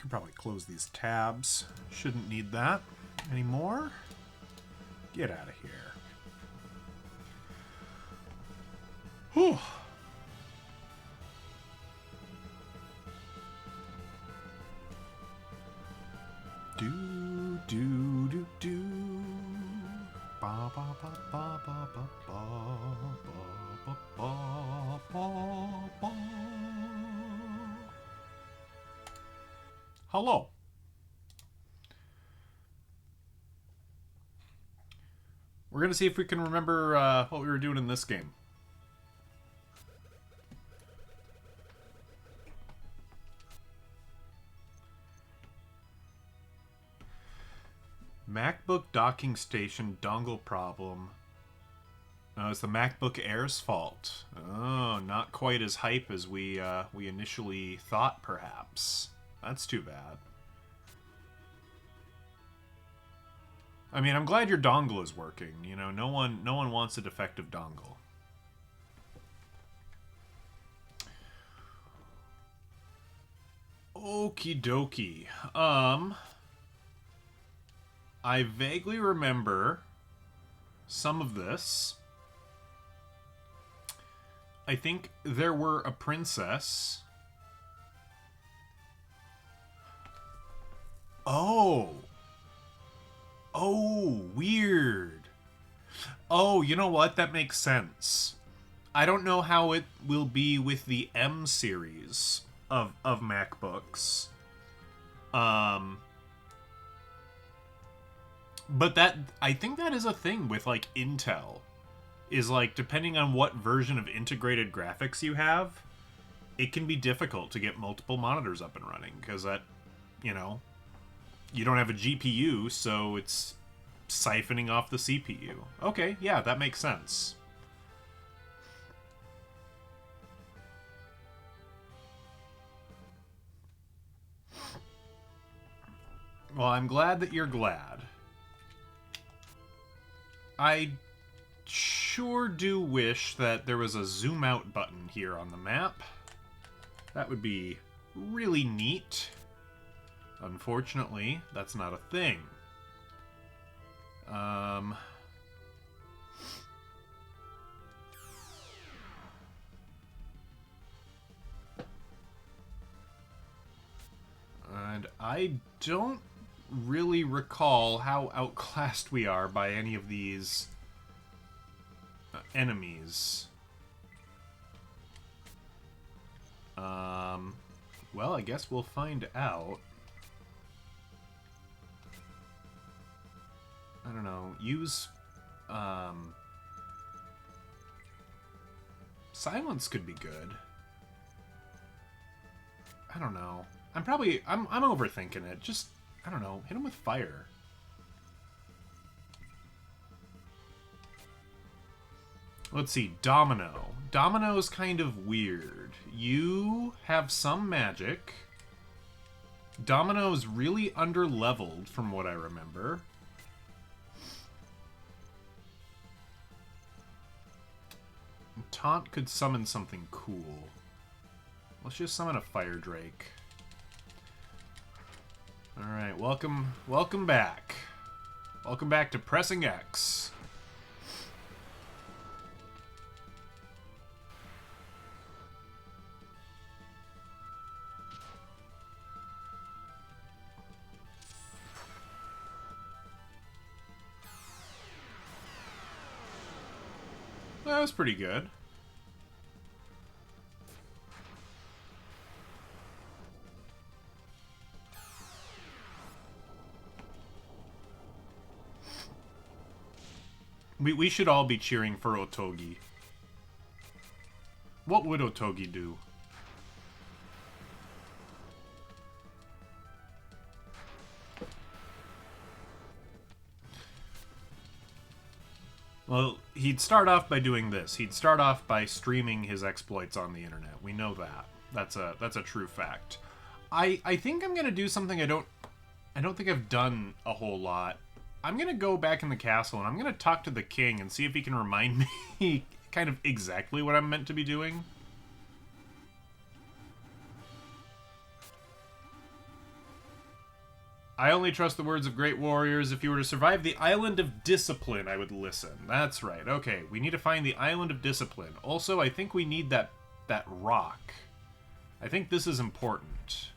Could probably close these tabs. Shouldn't need that anymore. Get out of here. Whew. Do do do do. Ba ba ba ba ba ba ba ba ba ba ba. Hello. We're gonna see if we can remember what we were doing in this game. MacBook docking station dongle problem. Oh, it's the MacBook Air's fault. Oh, not quite as hype as we initially thought, perhaps. That's too bad. I mean, I'm glad your dongle is working. You know, no one wants a defective dongle. Okie dokie. I vaguely remember some of this. I think there were a princess. Oh. Oh, weird. Oh, you know what? That makes sense. I don't know how it will be with the M series of MacBooks. But that, I think that is a thing with, like, Intel. Is, like, depending on what version of integrated graphics you have, it can be difficult to get multiple monitors up and running. Because that, you know, you don't have a GPU, so it's siphoning off the CPU. Okay, yeah, that makes sense. Well, I'm glad that you're glad. I sure do wish that there was a zoom out button here on the map. That would be really neat. Unfortunately, that's not a thing. And I don't really recall how outclassed we are by any of these enemies. Well, I guess we'll find out. I don't know. Use, silence could be good. I don't know. I'm overthinking it. Just, I don't know. Hit him with fire. Let's see. Domino. Domino is kind of weird. You have some magic. Domino is really under-leveled from what I remember. Taunt could summon something cool. Let's just summon a Fire Drake. Alright, welcome back. Welcome back to Pressing X. That was pretty good. We should all be cheering for Otogi. What would Otogi do? Well, he'd start off by doing this. He'd start off by streaming his exploits on the internet. We know that. That's a true fact. I think I'm gonna do something I don't think I've done a whole lot. I'm gonna go back in the castle and I'm gonna talk to the king and see if he can remind me kind of exactly what I'm meant to be doing. I only trust the words of great warriors. If you were to survive the Island of Discipline, I would listen. That's right. Okay, we need to find the Island of Discipline. Also, I think we need that rock. I think this is important.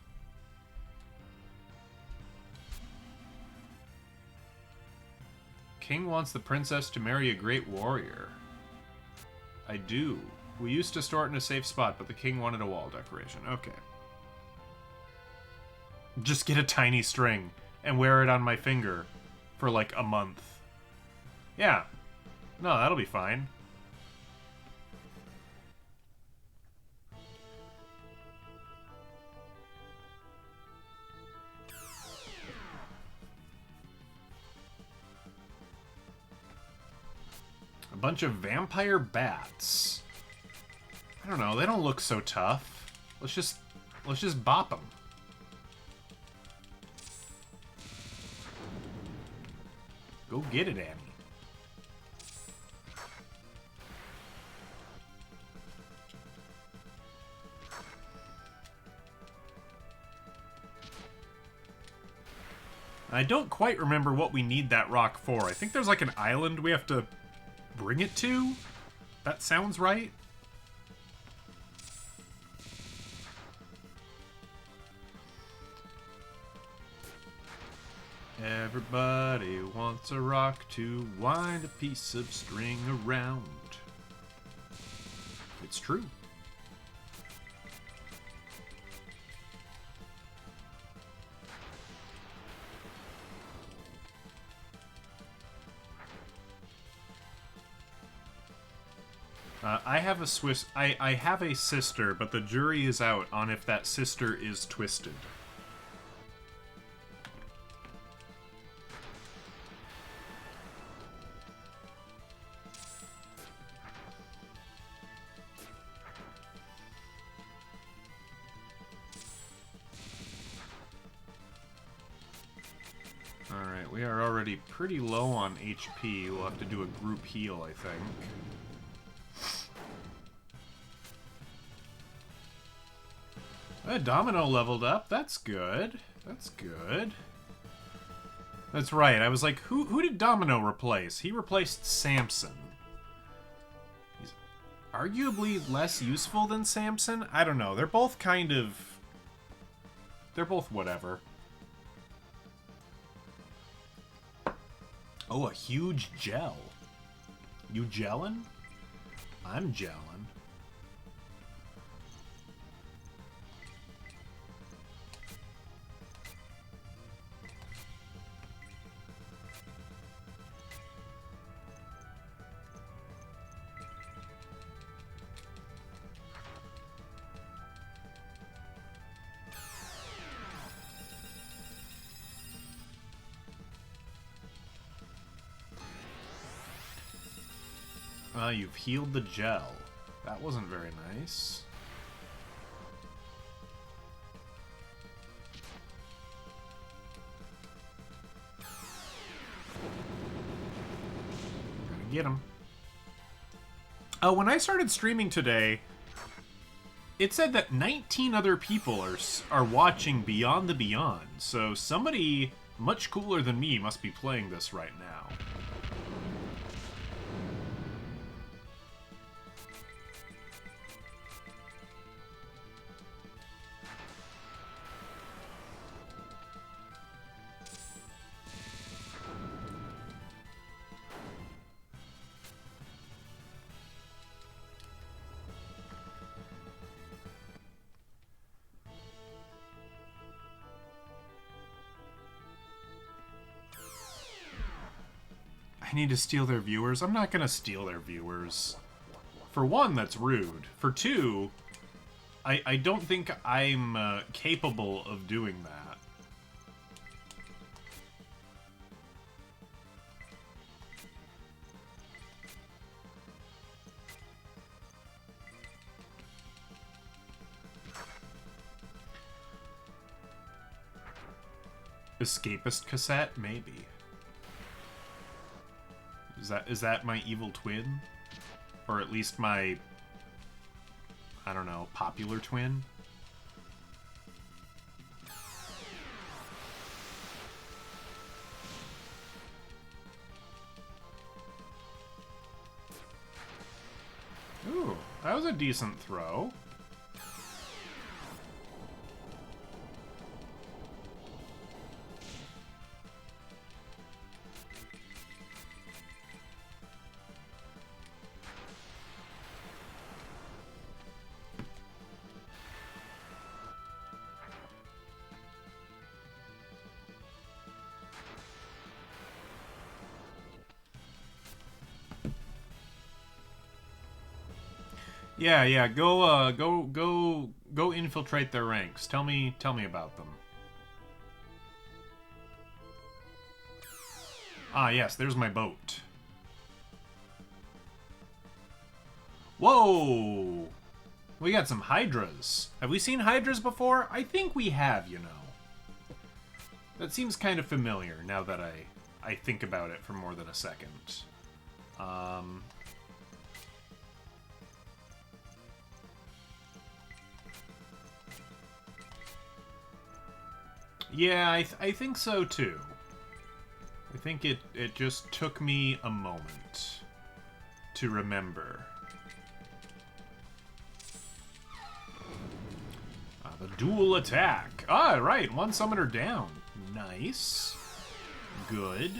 King wants the princess to marry a great warrior. I do. We used to store it in a safe spot, but the king wanted a wall decoration. Okay. Just get a tiny string and wear it on my finger for like a month. Yeah. No, that'll be fine. A bunch of vampire bats. I don't know, they don't look so tough. Let's just bop them. Go get it, Annie. I don't quite remember what we need that rock for. I think there's like an island we have to bring it to? That sounds right. Everybody wants a rock to wind a piece of string around. It's true. I have I have a sister, but the jury is out on if that sister is twisted. Alright, we are already pretty low on HP. We'll have to do a group heal, I think. Domino leveled up. That's good. That's good. That's right. I was like, who did Domino replace? He replaced Samson. He's arguably less useful than Samson? I don't know. They're both kind of... They're both whatever. Oh, a huge gel. You gelling? I'm gelling. You've healed the gel. That wasn't very nice. Gotta get him. When I started streaming today, it said that 19 other people are watching Beyond the Beyond. So somebody much cooler than me must be playing this right now. I need to steal their viewers. I'm not gonna steal their viewers. For one, that's rude. For two, I don't think I'm capable of doing that. Escapist cassette? Maybe. Is that my evil twin? Or at least my, I don't know, popular twin? Ooh, that was a decent throw. Yeah. Go infiltrate their ranks. Tell me about them. Ah, yes, there's my boat. Whoa! We got some hydras. Have we seen hydras before? I think we have, you know. That seems kind of familiar now that I think about it for more than a second. Yeah, I think so too. I think it just took me a moment to remember. The dual attack. Ah, right, one summoner down. Nice. Good.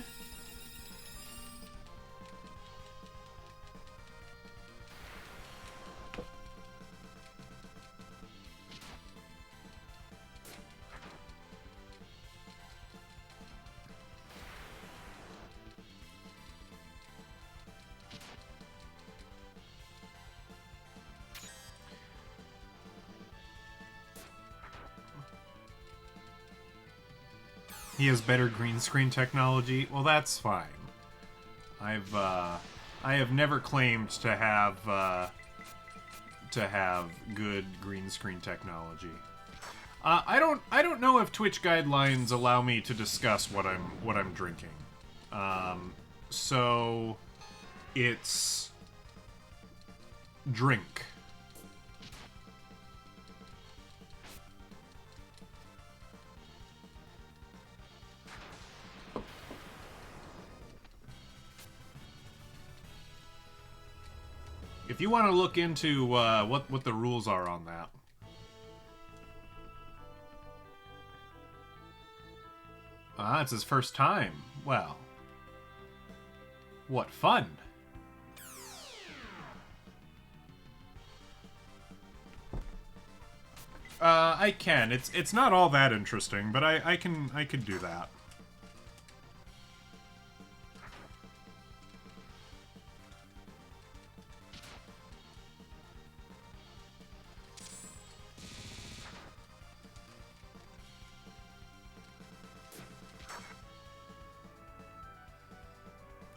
He has better green screen technology. Well, that's fine. I have never claimed to have good green screen technology. I don't know if Twitch guidelines allow me to discuss what I'm drinking. So it's drink. If you want to look into what the rules are on that. Ah, it's his first time. Well, what fun. I can. It's not all that interesting, but I could do that.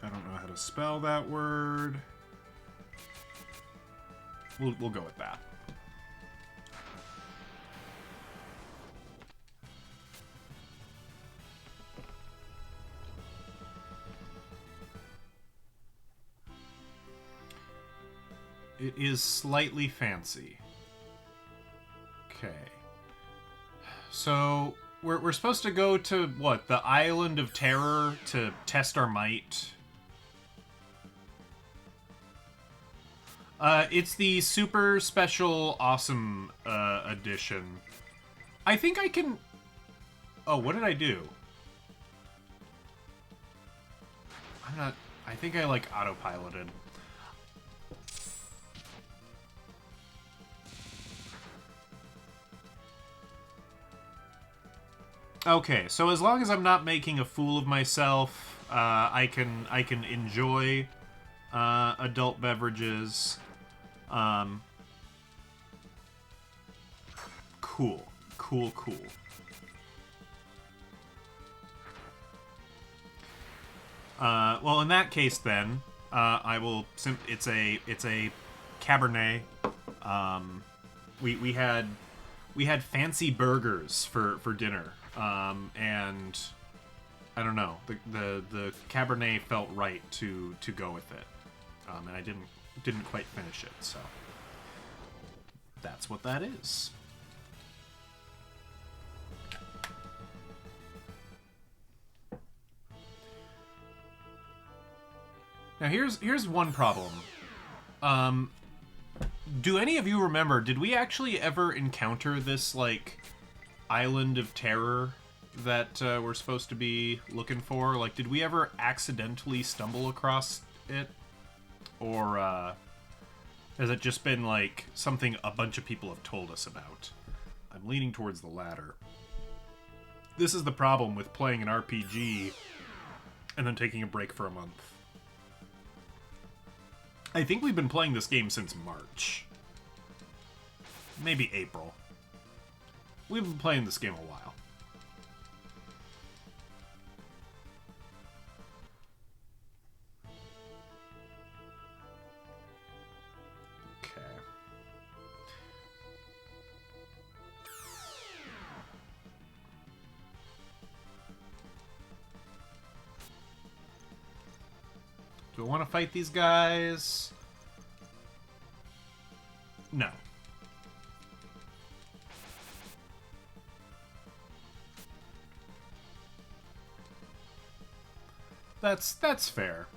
I don't know how to spell that word. We'll go with that. It is slightly fancy. Okay. So we're supposed to go to what? The Island of Terror to test our might. It's the super special awesome edition. I think I can... Oh, what did I do? I'm not... I think I, like, autopiloted. Okay, so as long as I'm not making a fool of myself, I can enjoy adult beverages. Cool. Well, in that case, then I will. It's a Cabernet. We had fancy burgers for dinner, and I don't know. The Cabernet felt right to go with it, and I didn't quite finish it, so that's what that is. Now here's one problem. Do any of you remember, did we actually ever encounter this, like, island of terror that we're supposed to be looking for? Like, did we ever accidentally stumble across it? Or, has it just been, like, something a bunch of people have told us about? I'm leaning towards the latter. This is the problem with playing an RPG and then taking a break for a month. I think we've been playing this game since March. Maybe April. We've been playing this game a while. Okay. Do I want to fight these guys? No. That's fair.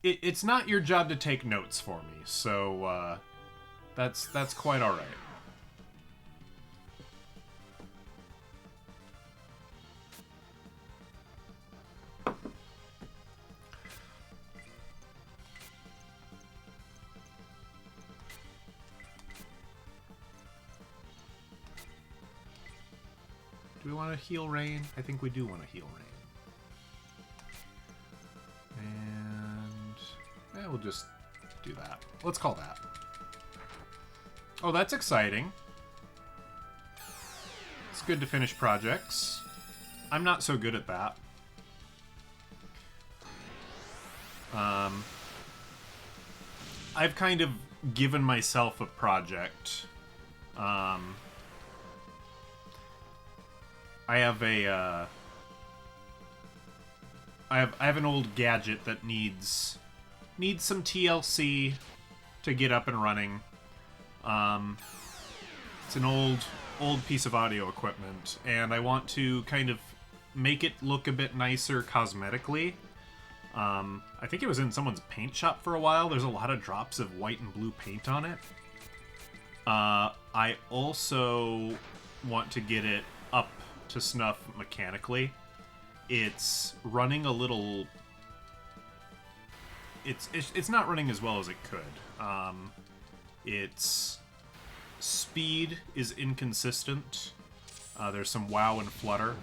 It's not your job to take notes for me, so that's quite all right. Do we want to heal Rain? I think we do want to heal Rain. And we'll just do that. Let's call that. Oh, that's exciting. It's good to finish projects. I'm not so good at that. I've kind of given myself a project. I have a I have an old gadget that needs some TLC to get up and running. It's an old piece of audio equipment, and I want to kind of make it look a bit nicer cosmetically. I think it was in someone's paint shop for a while. There's a lot of drops of white and blue paint on it. I also want to get it up to snuff mechanically. It's running a little... It's not running as well as it could. Its speed is inconsistent. There's some wow and flutter.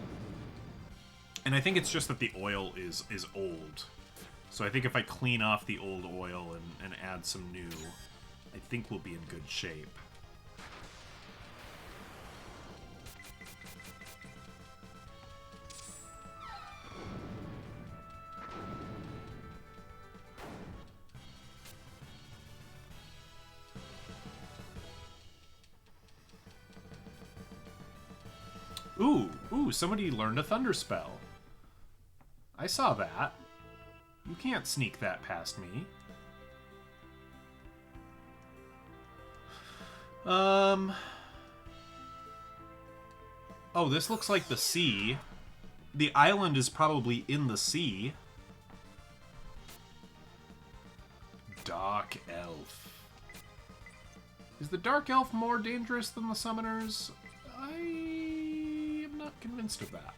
And I think it's just that the oil is old. So I think if I clean off the old oil and add some new, I think we'll be in good shape. Ooh, somebody learned a thunder spell. I saw that. You can't sneak that past me. Oh, this looks like the sea. The island is probably in the sea. Dark Elf. Is the Dark Elf more dangerous than the Summoners? I am not convinced of that.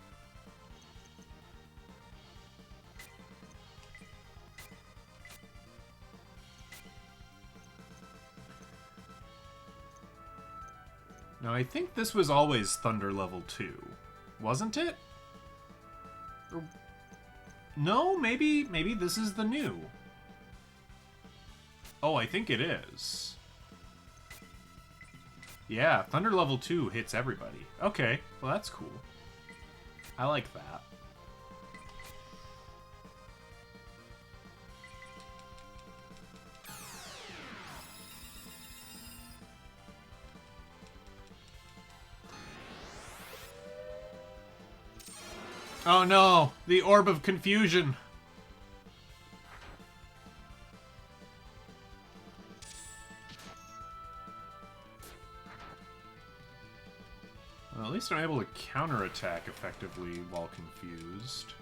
Now, I think this was always Thunder level 2, wasn't it? Or... No, maybe this is the new. Oh, I think it is. Yeah, Thunder level 2 hits everybody. Okay, well that's cool. I like that. Oh no, the Orb of Confusion. Well, at least I'm able to counterattack effectively while confused.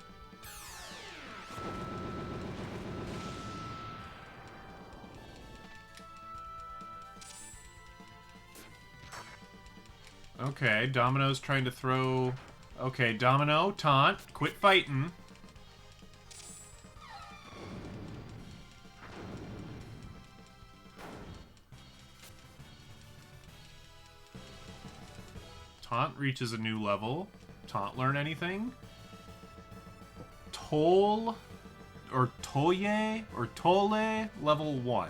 Okay, Domino's trying to throw... Okay, Domino, taunt. Quit fighting. Taunt reaches a new level. Taunt learn anything? Toll... Or Toye? Or Tole? Level 1.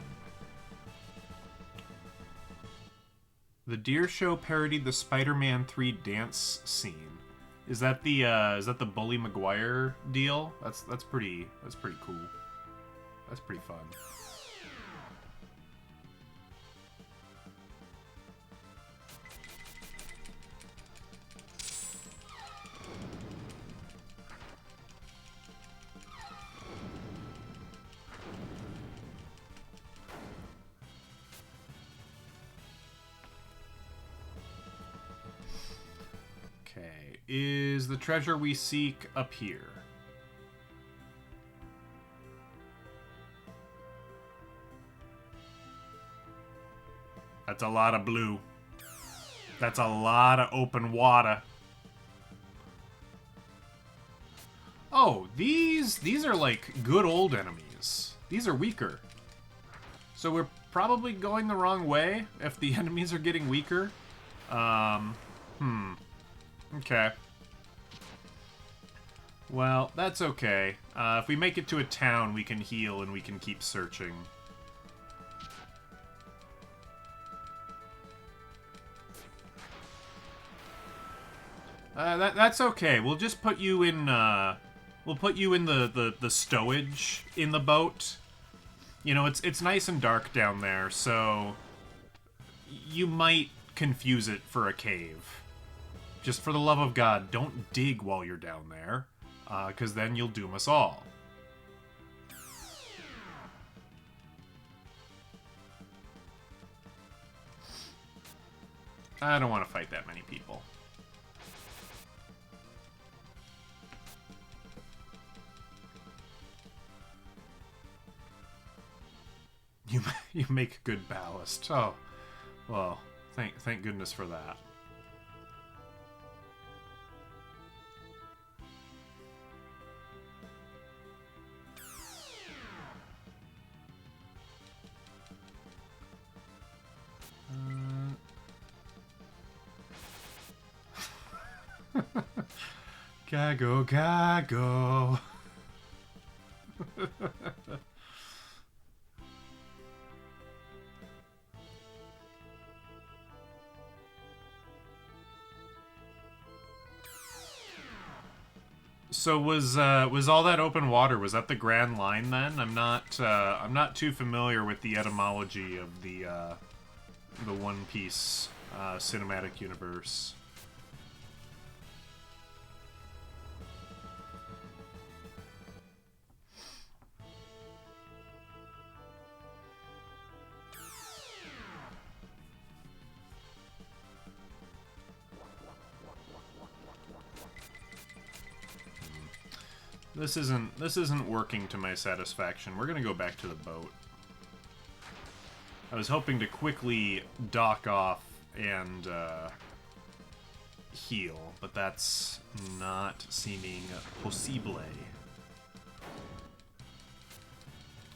The Deer Show parodied the Spider-Man 3 dance scene. Is that the Bully Maguire deal? That's pretty cool. That's pretty fun. Okay, is the treasure we seek up here? That's a lot of blue. That's a lot of open water. Oh, these are like good old enemies. These are weaker. So we're probably going the wrong way if the enemies are getting weaker. Okay. Well, that's okay. If we make it to a town, we can heal and we can keep searching. That's okay. We'll just put you in, we'll put you in the stowage in the boat. You know, it's nice and dark down there, so you might confuse it for a cave. Just for the love of God, don't dig while you're down there, because then you'll doom us all. I don't want to fight that many people. You make good ballast. Oh, well, thank goodness for that. Gago, gago. So was all that open water? Was that the Grand Line then? I'm not too familiar with the etymology of the One Piece cinematic universe. This isn't working to my satisfaction. We're gonna go back to the boat. I was hoping to quickly dock off and heal, but that's not seeming possible.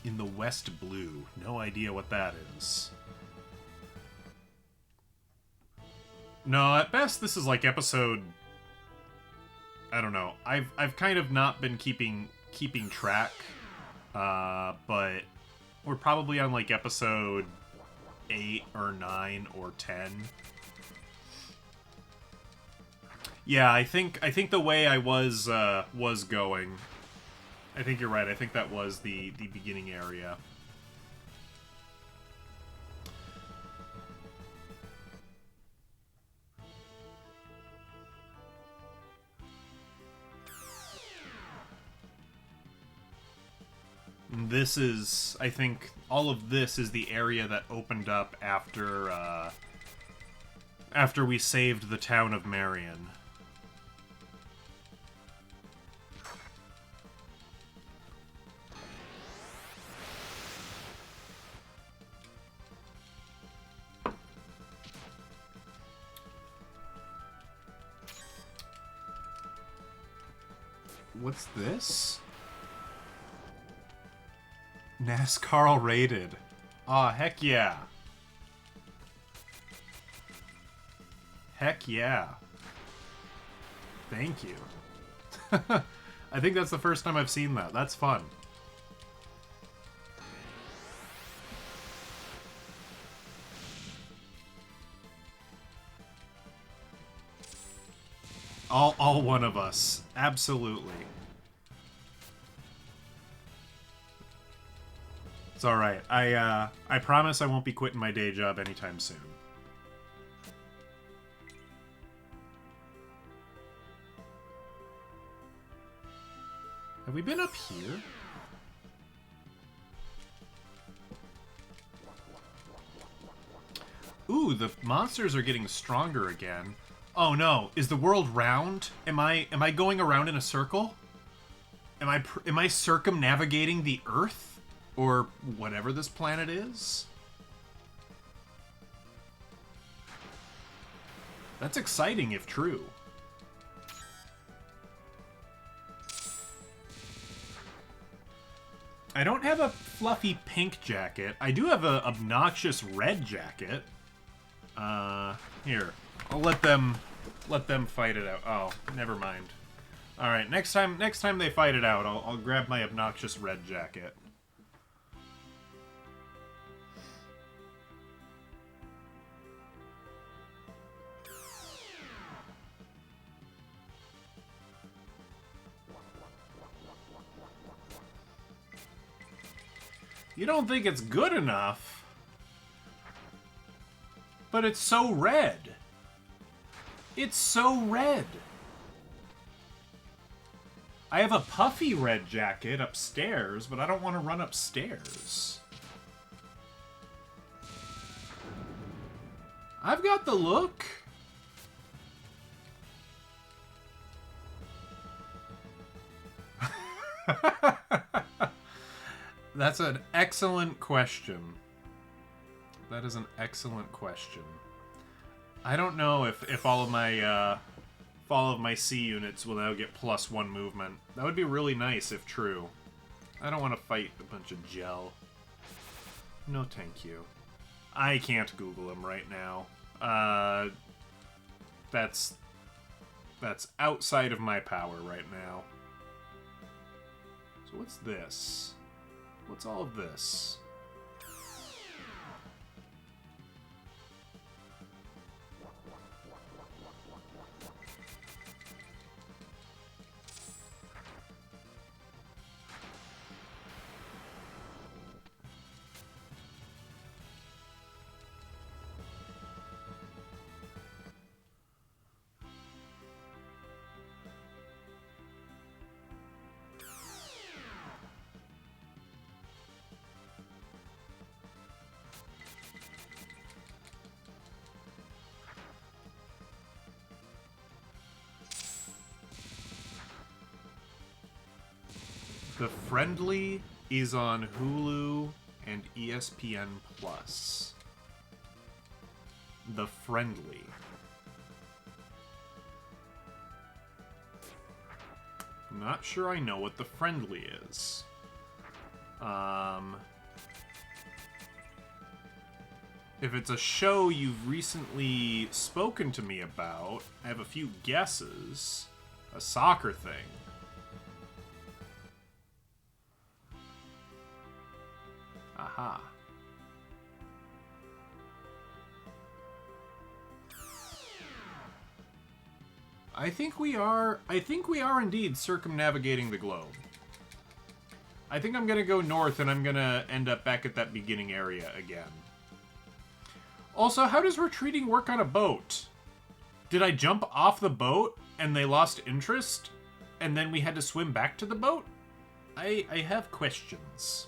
In the West Blue. No idea what that is. No, at best this is like episode... I don't know. I've kind of not been keeping track, but we're probably on like episode 8 or 9 or 10. Yeah, I think the way I was going, I think you're right. I think that was the beginning area. This is, I think, all of this is the area that opened up after after we saved the town of Marion. What's this? NASCAR rated. Aw, heck yeah. Heck yeah. Thank you. I think that's the first time I've seen that. That's fun. All one of us. Absolutely. It's alright. I promise I won't be quitting my day job anytime soon. Have we been up here? Ooh, the monsters are getting stronger again. Oh no, is the world round? Am I going around in a circle? Am I circumnavigating the Earth? Or whatever this planet is? That's exciting if true. I don't have a fluffy pink jacket. I do have a obnoxious red jacket. Here. I'll let them fight it out. Oh, never mind. All right, next time they fight it out, I'll grab my obnoxious red jacket. You don't think it's good enough? But it's so red. It's so red. I have a puffy red jacket upstairs, but I don't want to run upstairs. I've got the look. That's an excellent question. That is an excellent question. I don't know if all of my C units will now get +1 movement. That would be really nice if true. I don't want to fight a bunch of gel. No, thank you. I can't Google him right now. That's outside of my power right now. So what's this? What's all of this? The Friendly is on Hulu and ESPN Plus. The Friendly. Not sure I know what The Friendly is. If it's a show you've recently spoken to me about, I have a few guesses. A soccer thing. Aha. I think we are indeed circumnavigating the globe. I think I'm gonna go north and I'm gonna end up back at that beginning area again. Also, how does retreating work on a boat? Did I jump off the boat and they lost interest? And then we had to swim back to the boat? I have questions.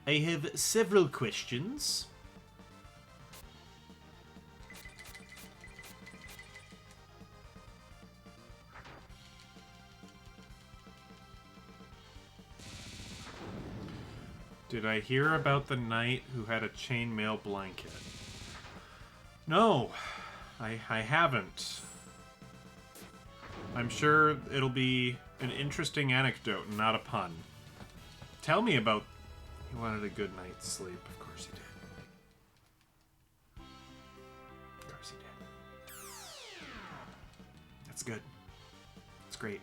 I have several questions. Did I hear about the knight who had a chainmail blanket? No, I haven't. I'm sure it'll be an interesting anecdote and not a pun. Tell me about... He wanted a good night's sleep. Of course he did. Of course he did. That's good. That's great.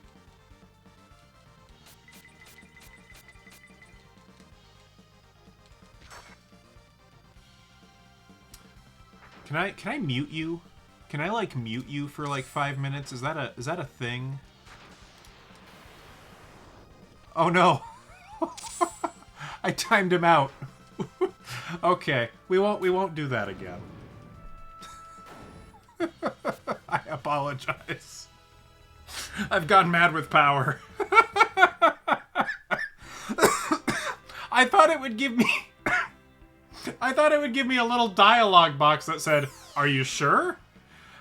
Can I mute you? Can I like mute you for like 5 minutes? Is that a thing? Oh no. I timed him out. Okay, we won't do that again. I apologize. I've gone mad with power. I thought it would give me a little dialogue box that said, "Are you sure?"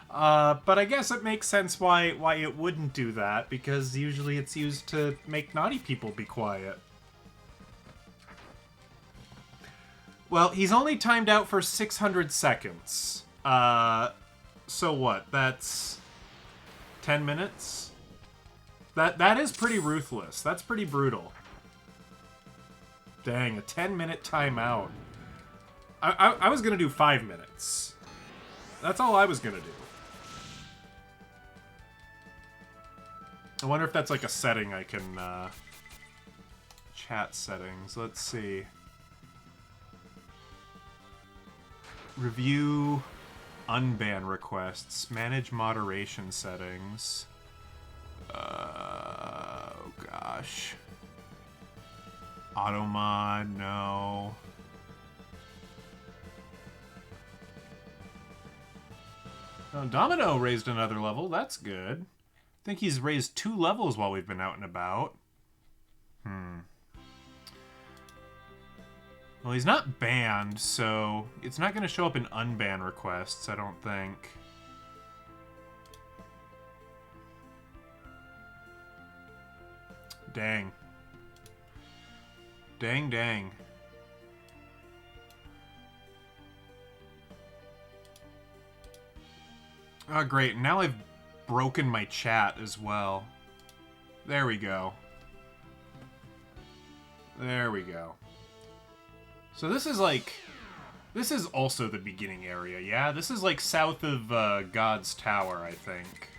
But I guess it makes sense why it wouldn't do that, because usually it's used to make naughty people be quiet. Well, he's only timed out for 600 seconds. So what? That's 10 minutes? That is pretty ruthless. That's pretty brutal. Dang, a 10-minute timeout. I was gonna do 5 minutes. That's all I was gonna do. I wonder if that's like a setting I can, chat settings. Let's see. Review unban requests. Manage moderation settings. Oh gosh. Automod, no. Oh, Domino raised another level. That's good. I think he's raised 2 levels while we've been out and about. Well, he's not banned, so it's not going to show up in unban requests, I don't think. Dang. Dang, dang. Oh, great. Now I've broken my chat as well. There we go. There we go. So this is like... This is also the beginning area, yeah? This is like south of God's Tower, I think.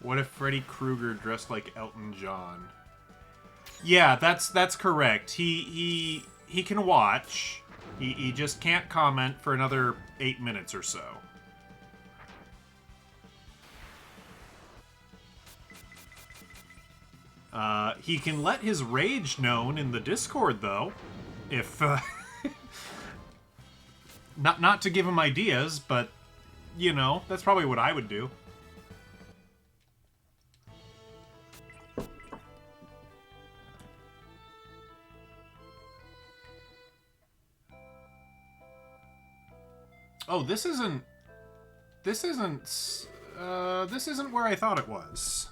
What if Freddy Krueger dressed like Elton John? Yeah, that's correct. He can watch. He just can't comment for another 8 minutes or so. He can let his rage known in the Discord, though. If, not to give him ideas, but, you know, that's probably what I would do. Oh, this isn't where I thought it was.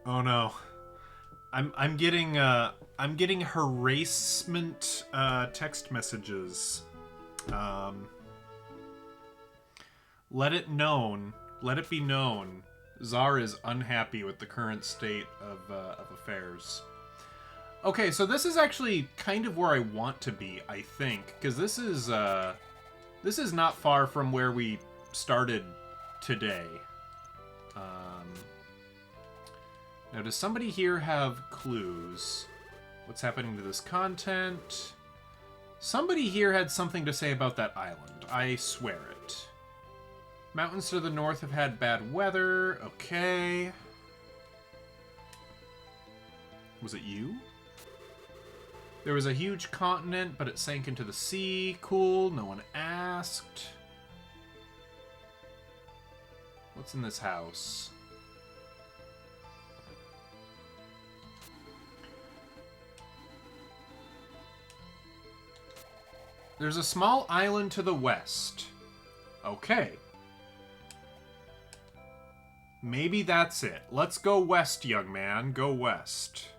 Oh no. I'm getting harassment text messages. Let it be known, Czar is unhappy with the current state of affairs. Okay, so this is actually kind of where I want to be, I think, because this is not far from where we started today. Now, does somebody here have clues? What's happening to this content? Somebody here had something to say about that island. I swear it. Mountains to the north have had bad weather. Okay. Was it you? There was a huge continent, but it sank into the sea. Cool, no one asked. What's in this house? There's a small island to the west. Okay. Maybe that's it. Let's go west, young man. Go west.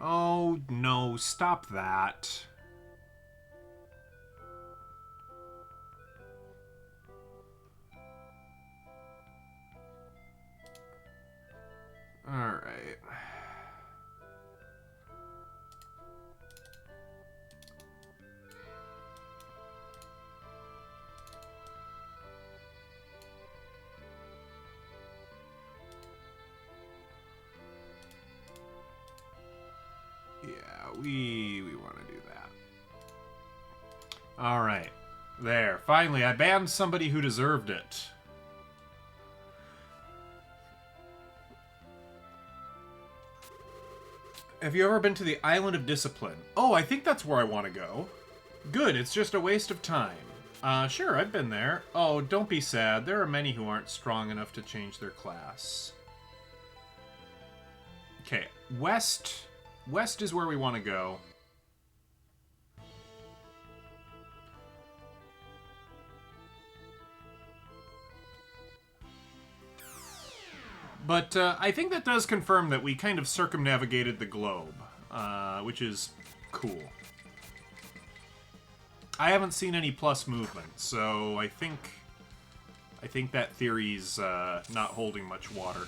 Oh, no. Stop that. Alright. Yeah, we want to do that. Alright. There. Finally, I banned somebody who deserved it. Have you ever been to the Island of Discipline? Oh, I think that's where I want to go. Good, it's just a waste of time. Sure, I've been there. Oh, don't be sad. There are many who aren't strong enough to change their class. Okay, west. West is where we want to go. But I think that does confirm that we kind of circumnavigated the globe, which is cool. I haven't seen any plus movement, so I think that theory's not holding much water.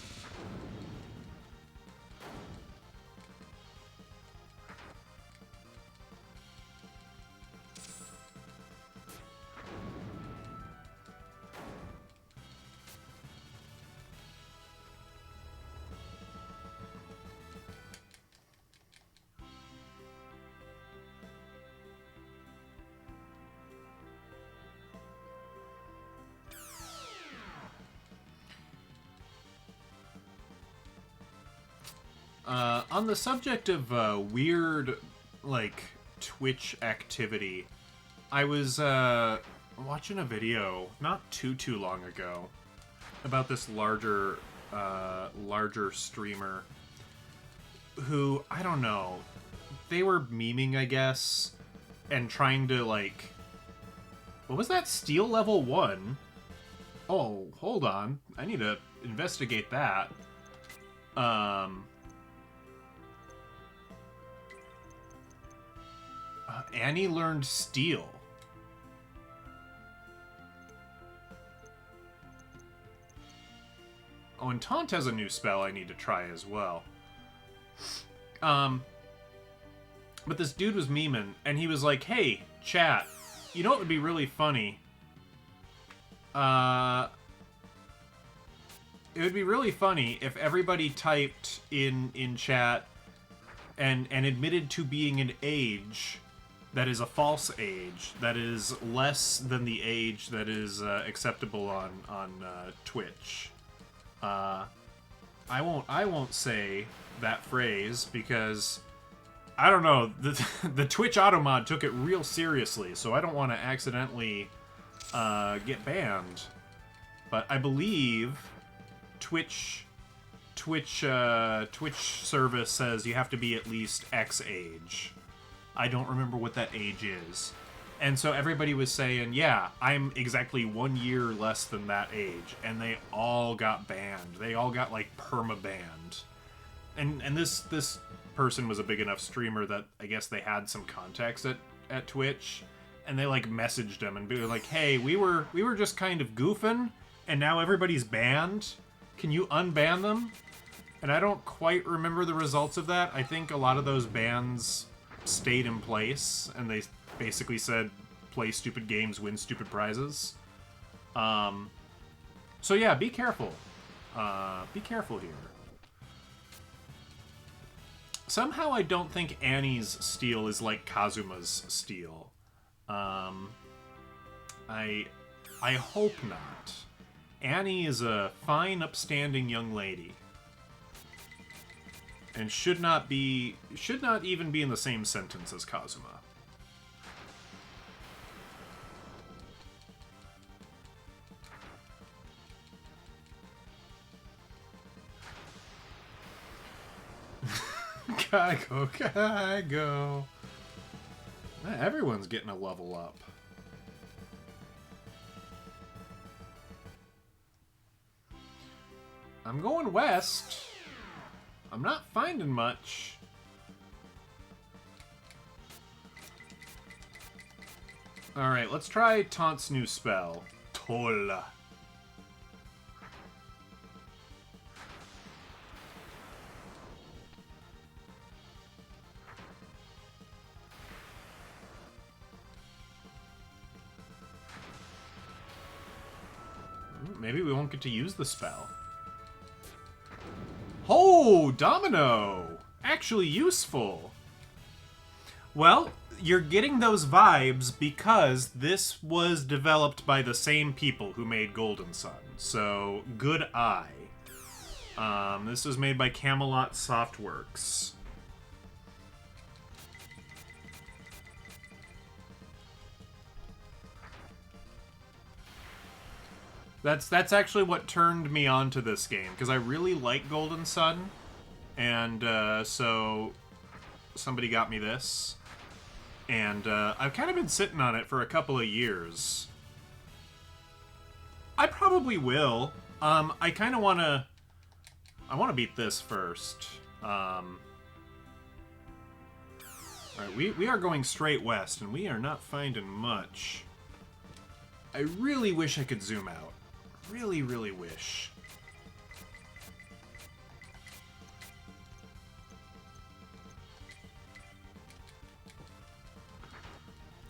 On the subject of weird, like, Twitch activity, I was watching a video not too long ago about this larger streamer who, I don't know, they were memeing, I guess, and trying to, like, what was that? Steel level 1? Oh, hold on. I need to investigate that. Annie learned Steel. Oh, and Taunt has a new spell I need to try as well. But this dude was memeing, and he was like, hey, chat, you know what would be really funny? It would be really funny if everybody typed in chat and admitted to being an age that is a false age, that is less than the age that is acceptable on Twitch. I won't say that phrase because I don't know, the Twitch automod took it real seriously, so I don't want to accidentally get banned. But I believe Twitch service says you have to be at least X age. I don't remember what that age is. And so everybody was saying, yeah, I'm exactly 1 year less than that age. And they all got banned. They all got, like, perma-banned. And this person was a big enough streamer that I guess they had some contacts at Twitch. And they, like, messaged him and be like, hey, we were just kind of goofing, and now everybody's banned. Can you unban them? And I don't quite remember the results of that. I think a lot of those bans stayed in place, and they basically said, play stupid games, win stupid prizes. So yeah, be careful. Be careful here. Somehow I don't think Annie's Steel is like Kazuma's Steel. I hope not. Annie is a fine, upstanding young lady. And should not even be in the same sentence as Kazuma. Gotta go. Everyone's getting a level up. I'm going west. I'm not finding much. Alright, let's try Taunt's new spell. Toll. Maybe we won't get to use the spell. Oh, Domino! Actually useful. Well, you're getting those vibes because this was developed by the same people who made Golden Sun. So, good eye. This was made by Camelot Softworks. That's actually what turned me on to this game, because I really like Golden Sun, and so somebody got me this, and I've kind of been sitting on it for a couple of years. I probably will. I kind of want to... I want to beat this first. Alright, we are going straight west, and we are not finding much. I really wish I could zoom out. Really, really wish.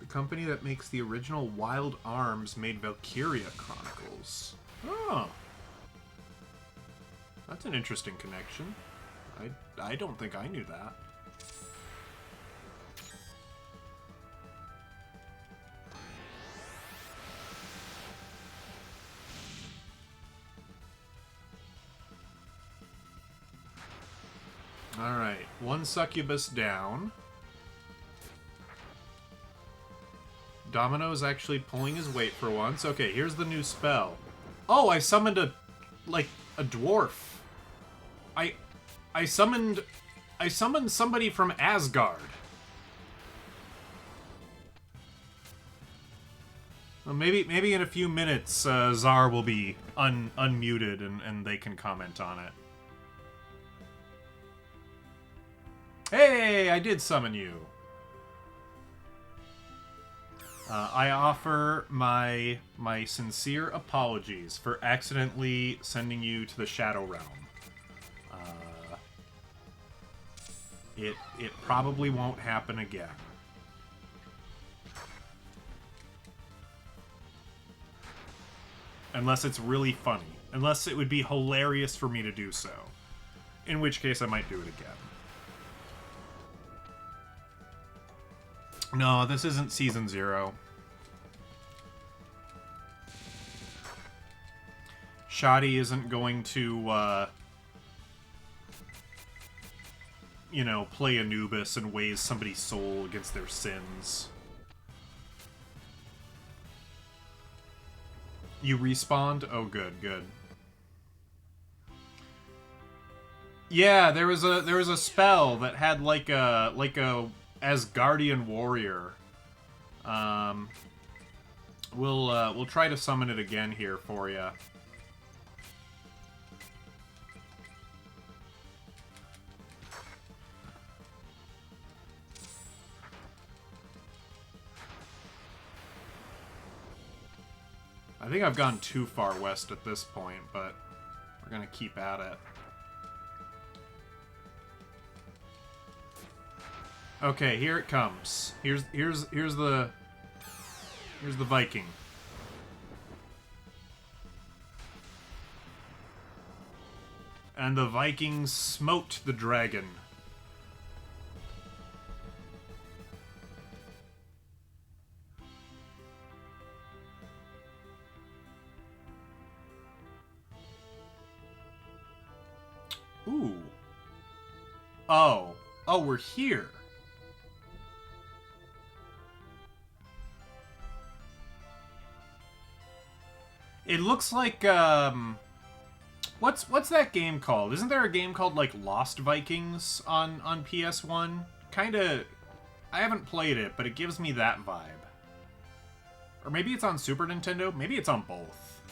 The company that makes the original Wild Arms made Valkyria Chronicles. Oh. That's an interesting connection. I don't think I knew that. Alright, one succubus down. Domino's actually pulling his weight for once. Okay, here's the new spell. Oh, I summoned a dwarf. I summoned somebody from Asgard. Well, maybe in a few minutes, Czar will be unmuted and they can comment on it. Hey, I did summon you. I offer my sincere apologies for accidentally sending you to the Shadow Realm. It probably won't happen again. Unless it's really funny. Unless it would be hilarious for me to do so. In which case I might do it again. No, this isn't Season 0. Shoddy isn't going to, you know, play Anubis and weighs somebody's soul against their sins. You respawned? Oh, good, good. Yeah, there was a spell that had like a Asgardian warrior. We'll try to summon it again here for you. I think I've gone too far west at this point, but we're gonna keep at it. Okay, here it comes. Here's the Viking. And the Vikings smote the dragon. Ooh. Oh. Oh, we're here. It looks like, what's that game called? Isn't there a game called, like, Lost Vikings on PS1? Kinda... I haven't played it, but it gives me that vibe. Or maybe it's on Super Nintendo? Maybe it's on both.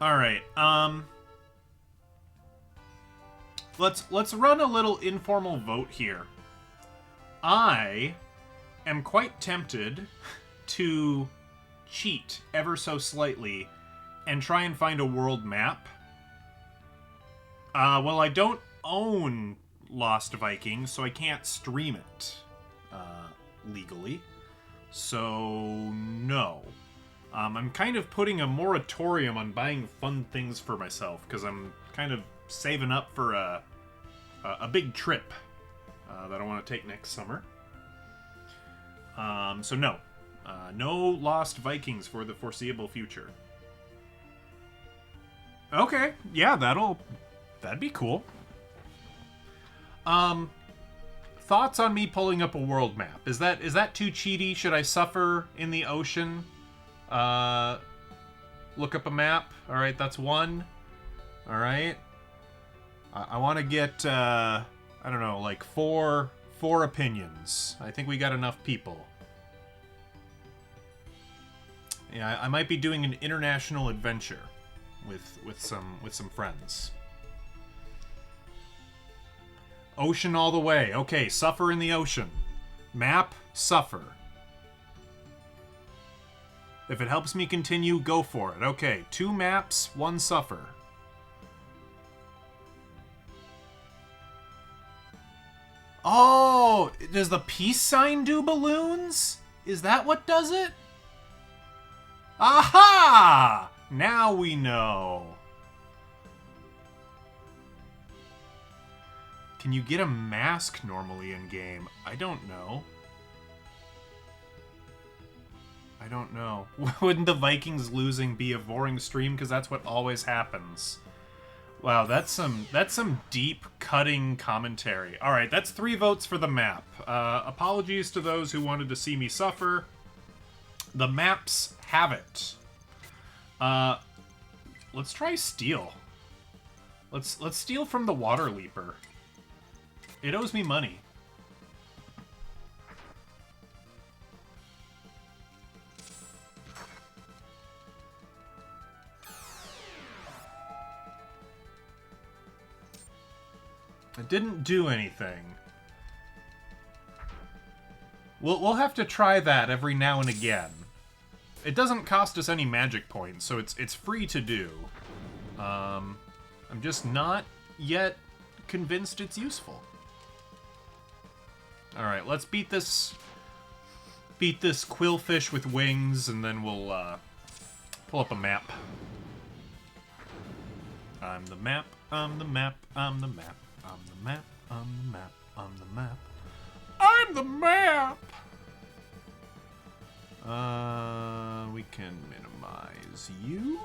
All right. Let's run a little informal vote here. I am quite tempted to cheat ever so slightly and try and find a world map. Well, I don't own Lost Vikings, so I can't stream it legally. So, no. I'm kind of putting a moratorium on buying fun things for myself, because I'm kind of saving up for a big trip that I want to take next summer. So no. No Lost Vikings for the foreseeable future. Okay, yeah, that'd be cool. Thoughts on me pulling up a world map? Is that too cheaty? Should I suffer in the ocean? Look up a map. All right, that's one. All right. I want to get I don't know, like four opinions. I think we got enough people. Yeah, I might be doing an international adventure with some friends. Ocean all the way. Okay, suffer in the ocean. Map, suffer. If it helps me continue, go for it. Okay, 2 maps, 1 suffer. Oh, does the peace sign do balloons? Is that what does it? Aha! Now we know. Can you get a mask normally in game? I don't know. I don't know. Wouldn't the Vikings losing be a boring stream? Because that's what always happens. Wow, that's some deep cutting commentary. All right, that's 3 votes for the map. Apologies to those who wanted to see me suffer. The maps have it. Let's try steal. Let's steal from the Water Leaper. It owes me money. It didn't do anything. We'll have to try that every now and again. It doesn't cost us any magic points, so it's free to do. I'm just not yet convinced it's useful. All right, let's beat this quillfish with wings, and then we'll pull up a map. I'm the map. I'm the map. I'm the map. I'm the map. I'm the map. I'm the map. I'm the map. We can minimize you.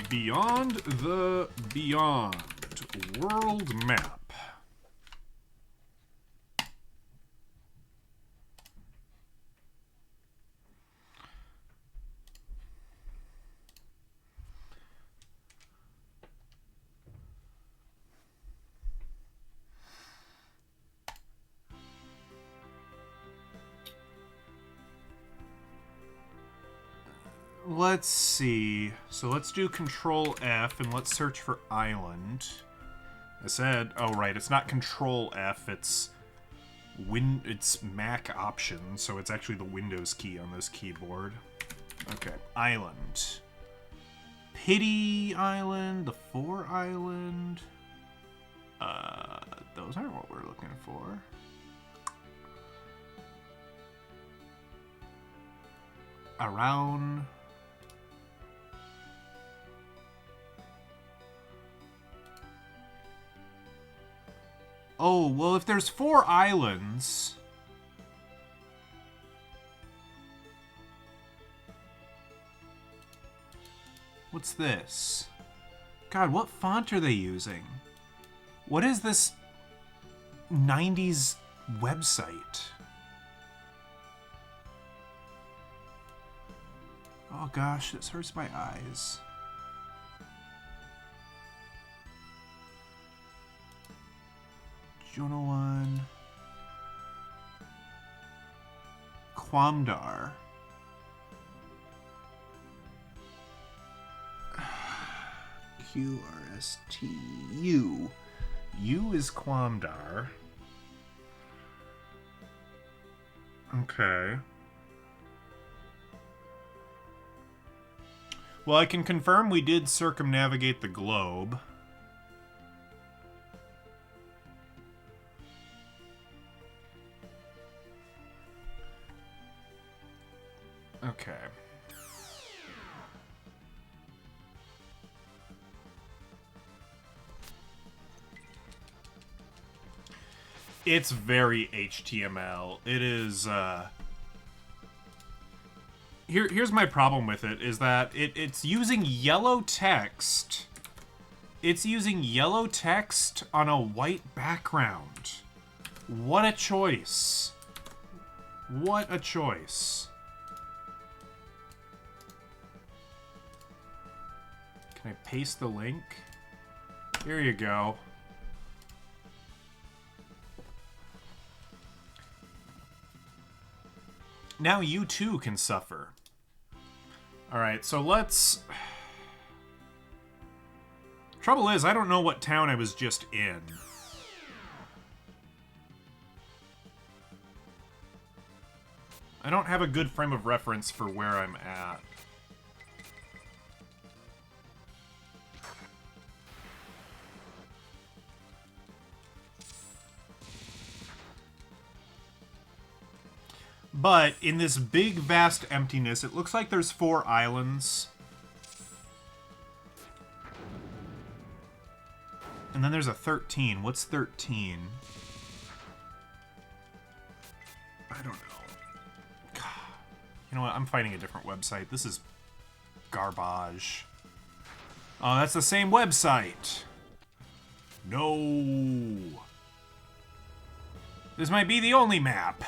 Beyond the Beyond world map. Let's see. So let's do Control F and let's search for island. I said, oh right, it's not Control F, it's Mac option, so it's actually the Windows key on this keyboard. Okay, island. Pity Island, the 4 Island. Those aren't what we're looking for. Around. Oh, well, if there's 4 islands... What's this? God, what font are they using? What is this 90s website? Oh gosh, this hurts my eyes. Jonawan. Quamdar. Q-R-S-T-U. U is Quamdar. Okay. Well, I can confirm we did circumnavigate the globe. Okay. It's very HTML. It is, Here's my problem with it, is that it's using yellow text. It's using yellow text on a white background. What a choice. What a choice. Can I paste the link? Here you go. Now you too can suffer. Alright, so let's... Trouble is, I don't know what town I was just in. I don't have a good frame of reference for where I'm at. But in this big, vast emptiness, it looks like there's 4 islands. And then there's a 13. What's 13? I don't know. God. You know what? I'm finding a different website. This is garbage. Oh, that's the same website. No. This might be the only map.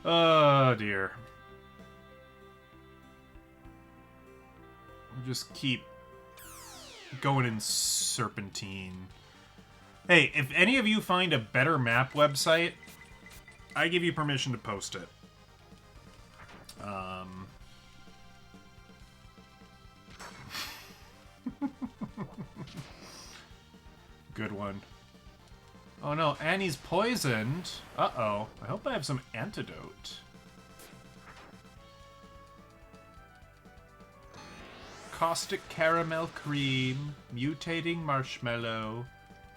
Oh, dear. We'll just keep going in serpentine. Hey, if any of you find a better map website, I give you permission to post it. Good one. Oh no, Annie's poisoned. Uh-oh. I hope I have some antidote. Caustic caramel cream, mutating marshmallow,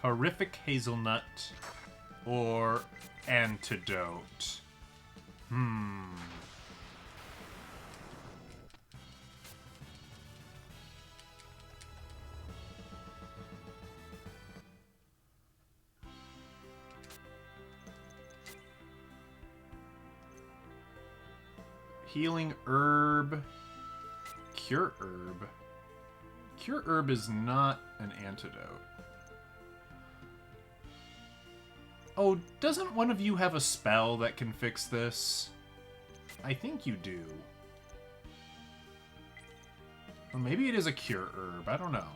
horrific hazelnut, or antidote. Healing herb. Cure herb. Cure herb is not an antidote. Oh, doesn't one of you have a spell that can fix this? I think you do. Or maybe it is a cure herb. I don't know.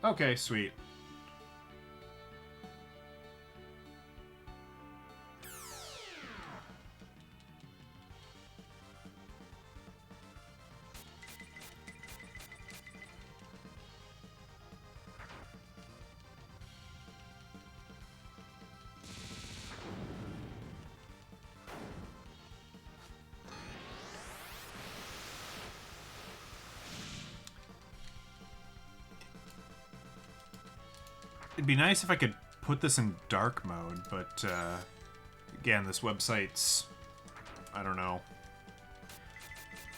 Okay, sweet. It'd be nice if I could put this in dark mode, but, again, this website's, I don't know,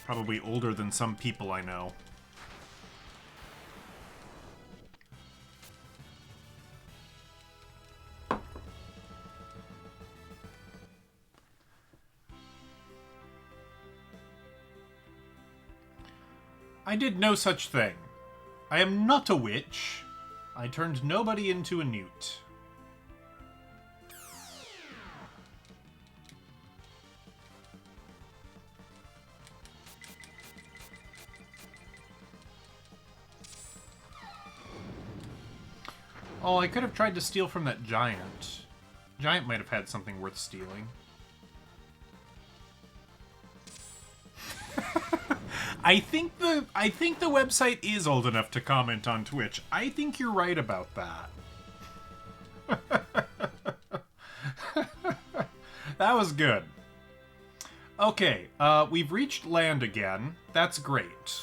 probably older than some people I know. I did no such thing. I am not a witch. I turned nobody into a newt. Oh, I could have tried to steal from that giant. Giant might have had something worth stealing. I think the website is old enough to comment on Twitch. I think you're right about that. That was good. Okay, we've reached land again. That's great.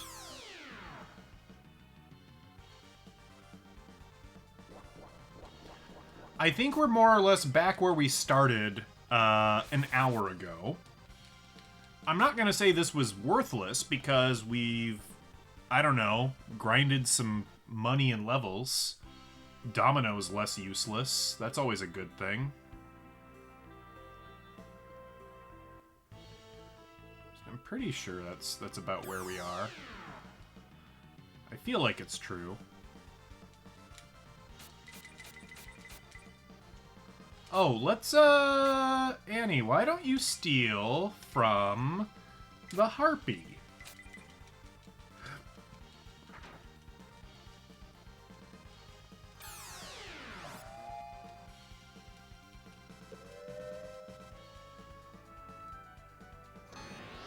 I think we're more or less back where we started an hour ago. I'm not going to say this was worthless because we've, I don't know, grinded some money and levels. Domino's less useless. That's always a good thing. I'm pretty sure that's about where we are. I feel like it's true. Oh, let's, Annie, why don't you steal from the Harpy?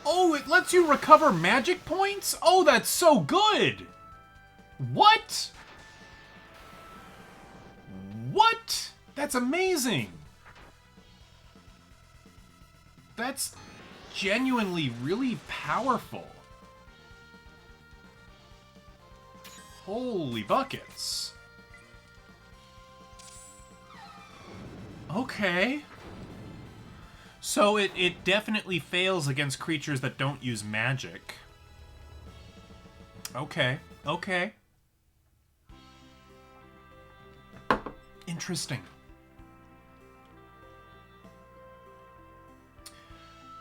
Oh, it lets you recover magic points? Oh, that's so good! What? What? That's amazing! That's genuinely really powerful. Holy buckets. Okay. So it definitely fails against creatures that don't use magic. Okay, okay. Interesting.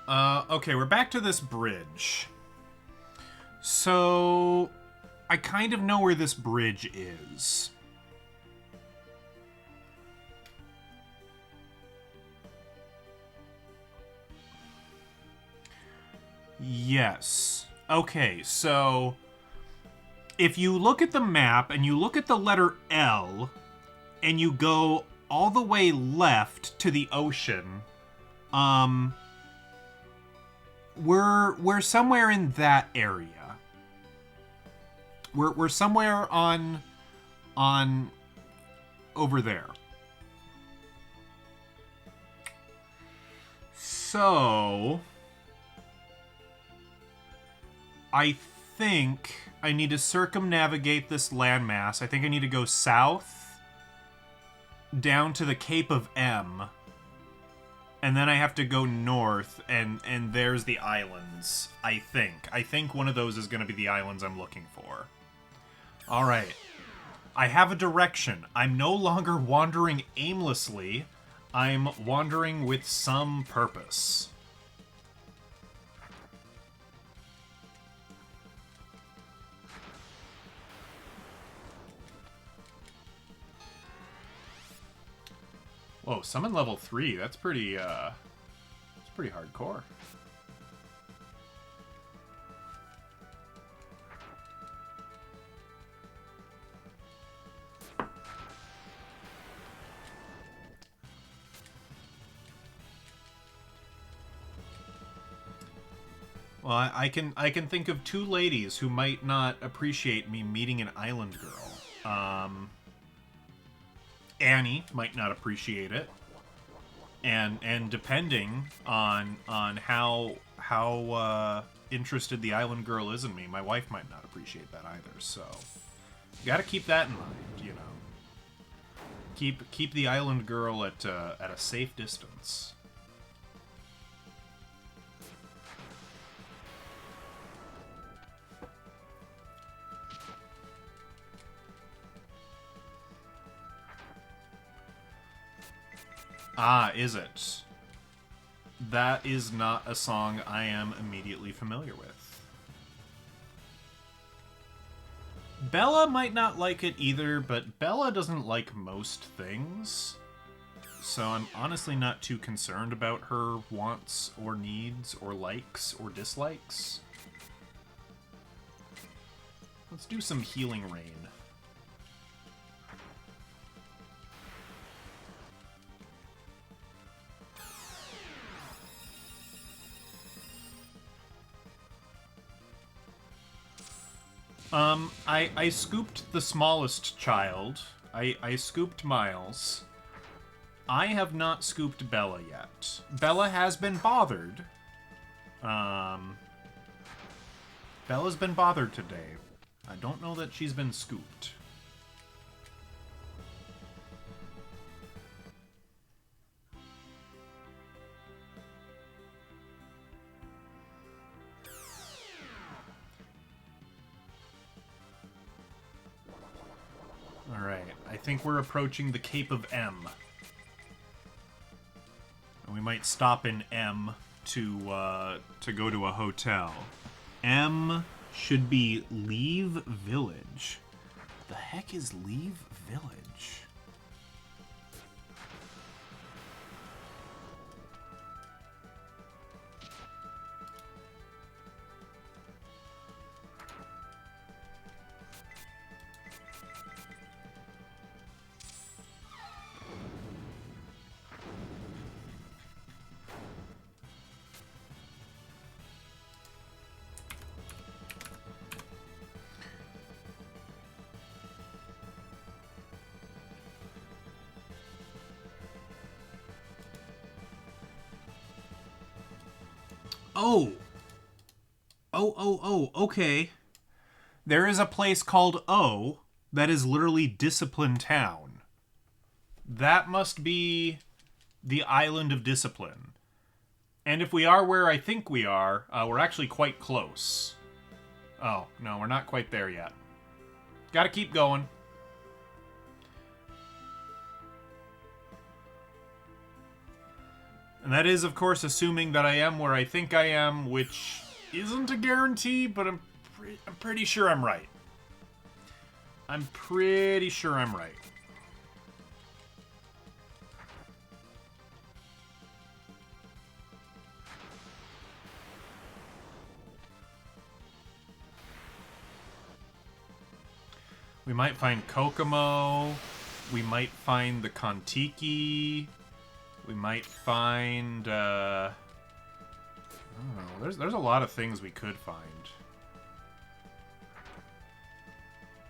Okay, we're back to this bridge. So, I kind of know where this bridge is. Yes. Okay, so if you look at the map and you look at the letter L and you go all the way left to the ocean, we're somewhere in that area. We're somewhere on over there. So I think I need to circumnavigate this landmass. I think I need to go south down to the Cape of M. And then I have to go north, and there's the islands, I think. I think one of those is going to be the islands I'm looking for. All right. I have a direction. I'm no longer wandering aimlessly. I'm wandering with some purpose. Whoa, summon level 3. That's pretty hardcore. Well, I can think of two ladies who might not appreciate me meeting an island girl. Annie might not appreciate it, and depending on how interested the island girl is in me, my wife might not appreciate that either. So, you got to keep that in mind. You know, keep the island girl at a safe distance. Ah, is it? That is not a song I am immediately familiar with. Bella might not like it either, but Bella doesn't like most things. So I'm honestly not too concerned about her wants or needs or likes or dislikes. Let's do some Healing Rain. I scooped the smallest child. I scooped Miles. I have not scooped Bella yet. Bella has been bothered. Bella's been bothered today. I don't know that she's been scooped. Alright, I think we're approaching the Cape of M. And we might stop in M to go to a hotel. M should be Leave Village. What the heck is Leave Village? Oh! Okay. There is a place called O that is literally Discipline Town. That must be the Island of Discipline. And if we are where I think we are, we're actually quite close. Oh, no, we're not quite there yet. Gotta keep going. And that is, of course, assuming that I am where I think I am, which isn't a guarantee, but I'm pretty sure I'm right. I'm pretty sure I'm right. We might find Kokomo. We might find the Kontiki. We might find, I don't know. There's a lot of things we could find.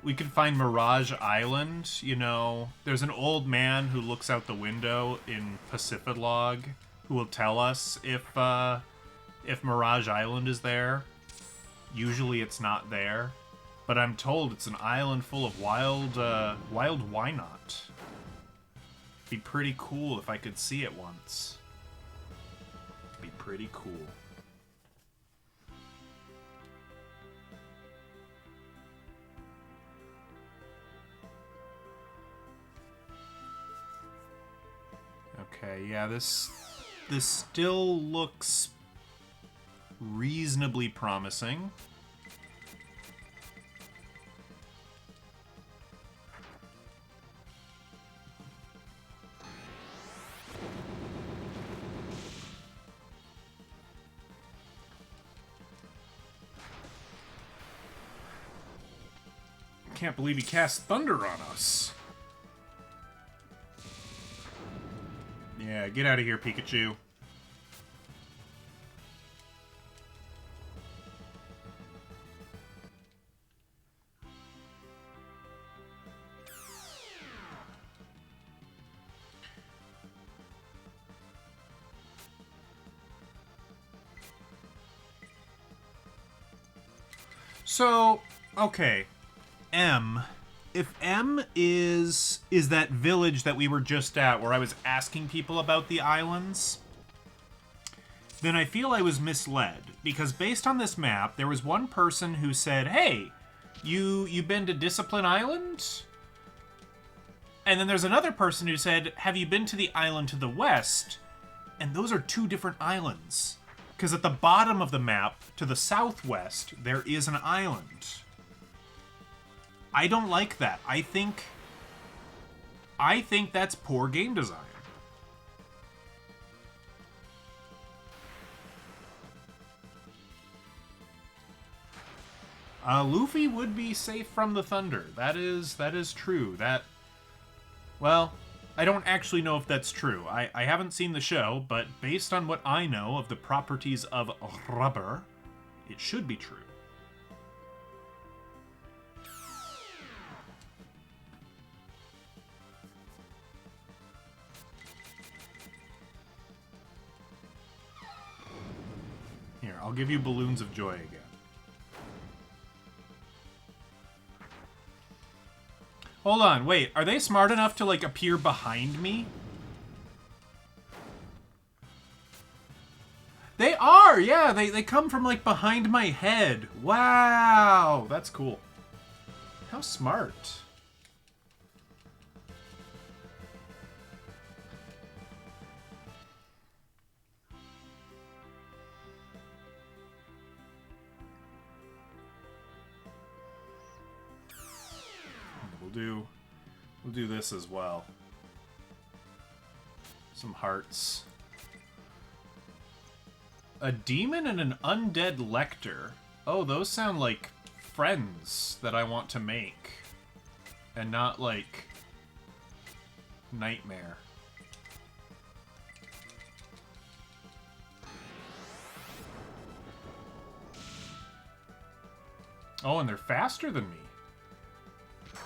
We could find Mirage Island. You know, there's an old man who looks out the window in Pacific who will tell us if Mirage Island is there. Usually it's not there. But I'm told it's an island full of wild why not? Be pretty cool if I could see it once. Be pretty cool. Okay, yeah, this still looks reasonably promising. Can't believe he cast thunder on us. Yeah, get out of here, Pikachu. So, okay. M. If M is that village that we were just at where I was asking people about the islands, then I feel I was misled. Because based on this map, there was one person who said, hey, you been to Discipline Island? And then there's another person who said, have you been to the island to the west? And those are two different islands. Because at the bottom of the map, to the southwest, there is an island. I don't like that. I think that's poor game design. Luffy would be safe from the thunder. That is true. Well, I don't actually know if that's true. I haven't seen the show, but based on what I know of the properties of rubber, it should be true. I'll give you Balloons of Joy again. Hold on, wait. Are they smart enough to, like, appear behind me? They are! Yeah, they come from, like, behind my head. Wow! That's cool. How smart. We'll do this as well. Some hearts. A demon and an undead lector. Oh, those sound like friends that I want to make. And not like nightmare. Oh, and they're faster than me.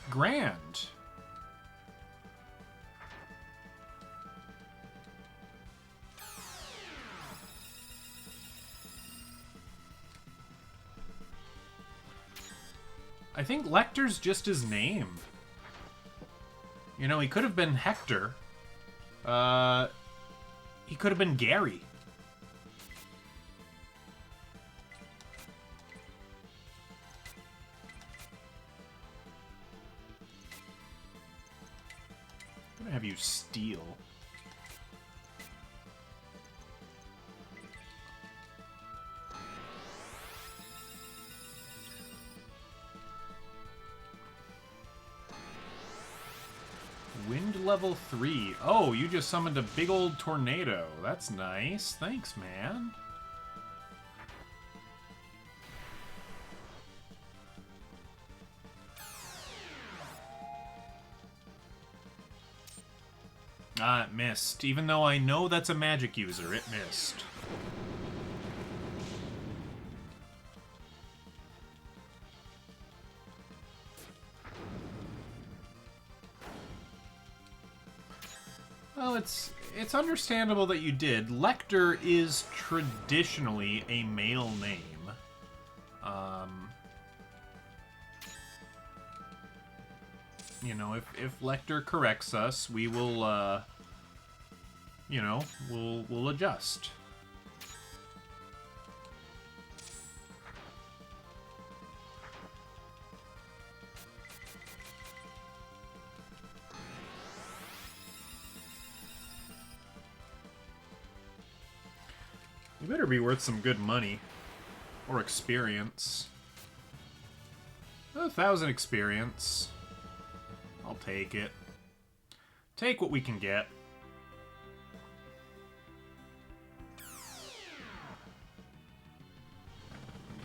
Grand. I think Lecter's just his name. You know, he could have been Hector. He could have been Gary. I'm gonna have you steal. Wind level 3. Oh, you just summoned a big old tornado. That's nice. Thanks, man. Ah, it missed. Even though I know that's a magic user, it missed. Well, it's understandable that you did. Lecter is traditionally a male name. You know, if Lecter corrects us, we will, you know, we'll adjust. You better be worth some good money. Or experience. 1,000 experience. I'll take it. Take what we can get.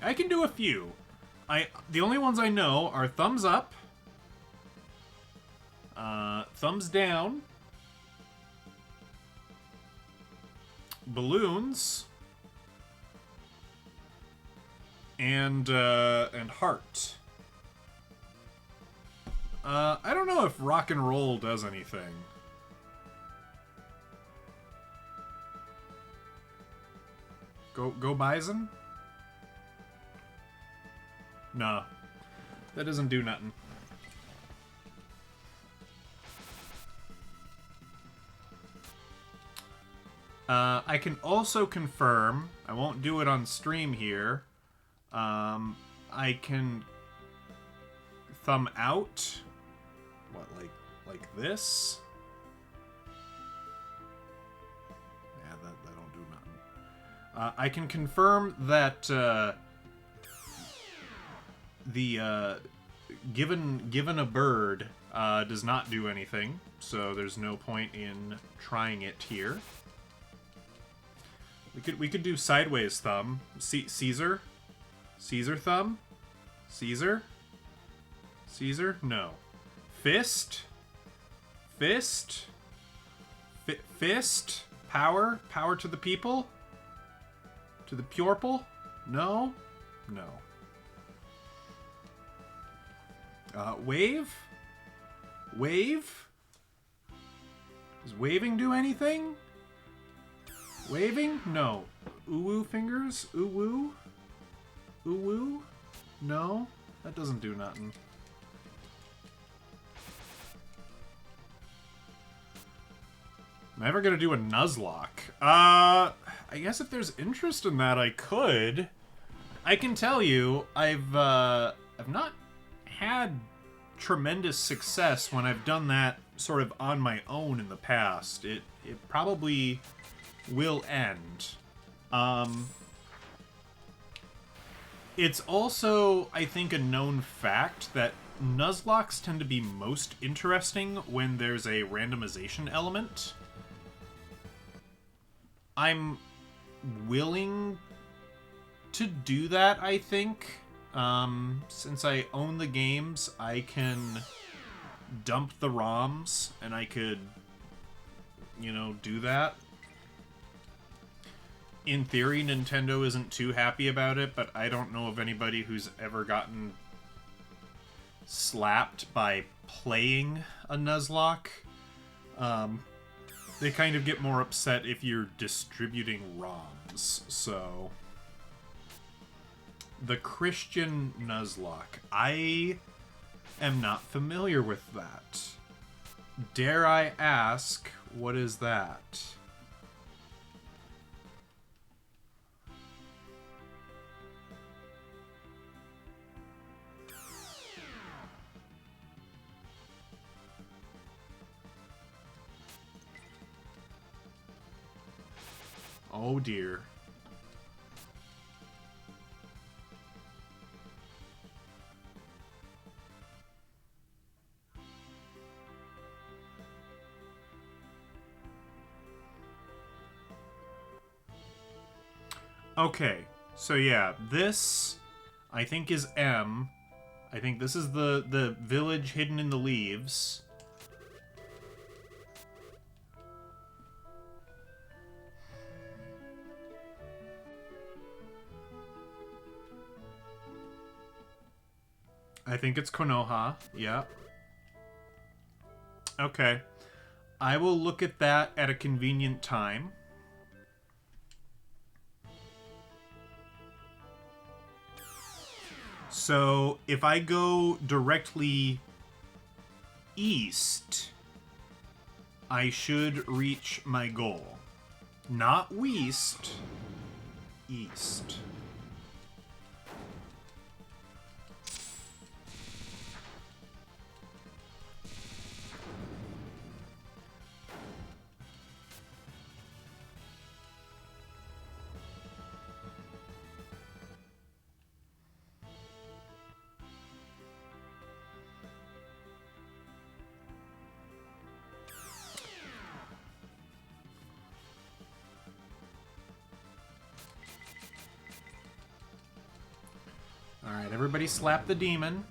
I can do a few. The only ones I know are thumbs up, thumbs down, balloons, and heart. I don't know if rock and roll does anything. Go Bison? Nah. That doesn't do nothing. I can also confirm, I won't do it on stream here, I can thumb out, what, like this? Yeah, that don't do nothing. I can confirm that, the, given a bird, does not do anything, so there's no point in trying it here. We could do sideways thumb. Caesar? Caesar thumb? Caesar? Caesar? No. Fist? Fist? Fist? Power? Power to the people? To the purple? No? No. Wave? Wave? Does waving do anything? Waving? No. Uwu fingers? Uwu? Uwu? No? That doesn't do nothing. Am I ever gonna do a Nuzlocke? I guess if there's interest in that, I could. I can tell you, I've not had tremendous success when I've done that sort of on my own in the past. It probably will end. It's also, I think, a known fact that Nuzlocks tend to be most interesting when there's a randomization element. I'm willing to do that, I think. Since I own the games, I can dump the ROMs, and I could, you know, do that. In theory, Nintendo isn't too happy about it, but I don't know of anybody who's ever gotten slapped by playing a Nuzlocke. They kind of get more upset if you're distributing ROMs, so... The Christian Nuzlocke. I am not familiar with that. Dare I ask, what is that? Oh dear. Okay, so yeah, this, I think, is M. I think this is the village hidden in the leaves. I think it's Konoha, yeah. Okay. I will look at that at a convenient time. So, if I go directly east, I should reach my goal. Not west, east. Alright, everybody slap the demon.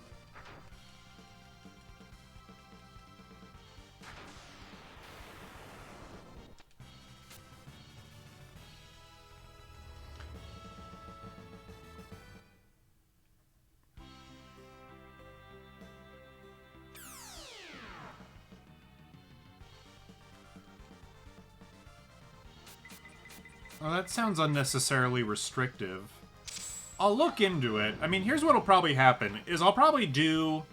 Well, that sounds unnecessarily restrictive. I'll look into it. I mean, here's what'll probably happen, is I'll probably do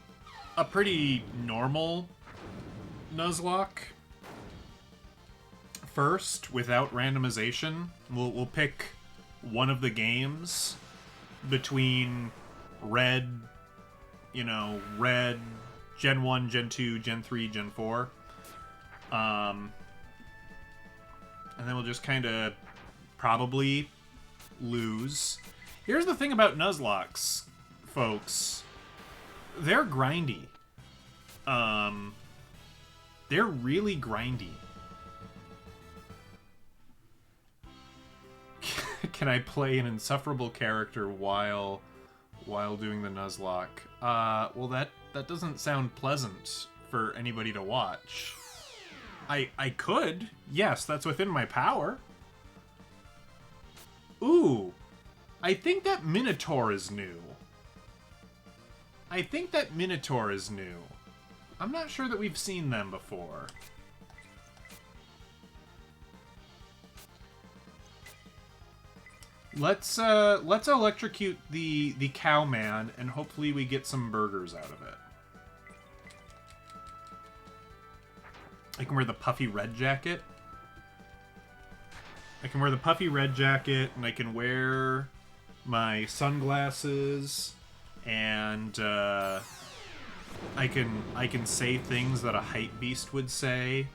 a pretty normal Nuzlocke first, without randomization. We'll pick one of the games between Red, you know, Red, Gen 1, Gen 2, Gen 3, Gen 4. And then we'll just kind of probably lose. Here's the thing about Nuzlocks, folks. They're grindy. They're really grindy. Can I play an insufferable character while doing the Nuzlocke? Well, that doesn't sound pleasant for anybody to watch. I could. Yes, that's within my power. Ooh. I think that Minotaur is new. I'm not sure that we've seen them before. Let's electrocute the cow man, and hopefully we get some burgers out of it. I can wear the puffy red jacket. I can wear the puffy red jacket, and I can wear my sunglasses, and I can say things that a hype beast would say.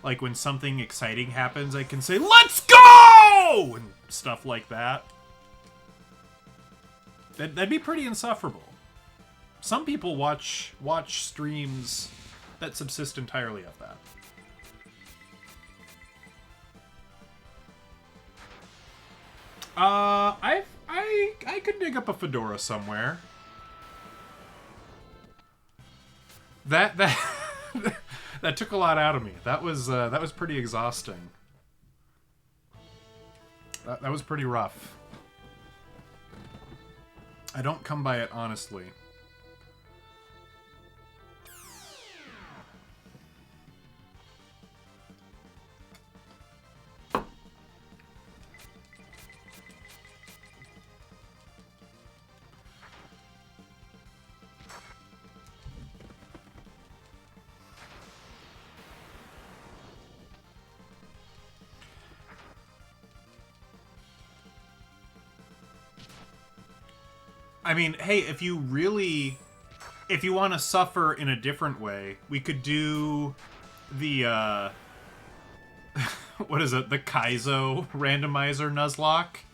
Like when something exciting happens, I can say, "Let's go!" and stuff like that. That'd be pretty insufferable. Some people watch streams that subsist entirely of that. I could dig up a fedora somewhere. That that took a lot out of me. That was pretty exhausting. That was pretty rough. I don't come by it honestly. I mean, hey, if you want to suffer in a different way, we could do the, what is it? The Kaizo randomizer Nuzlocke.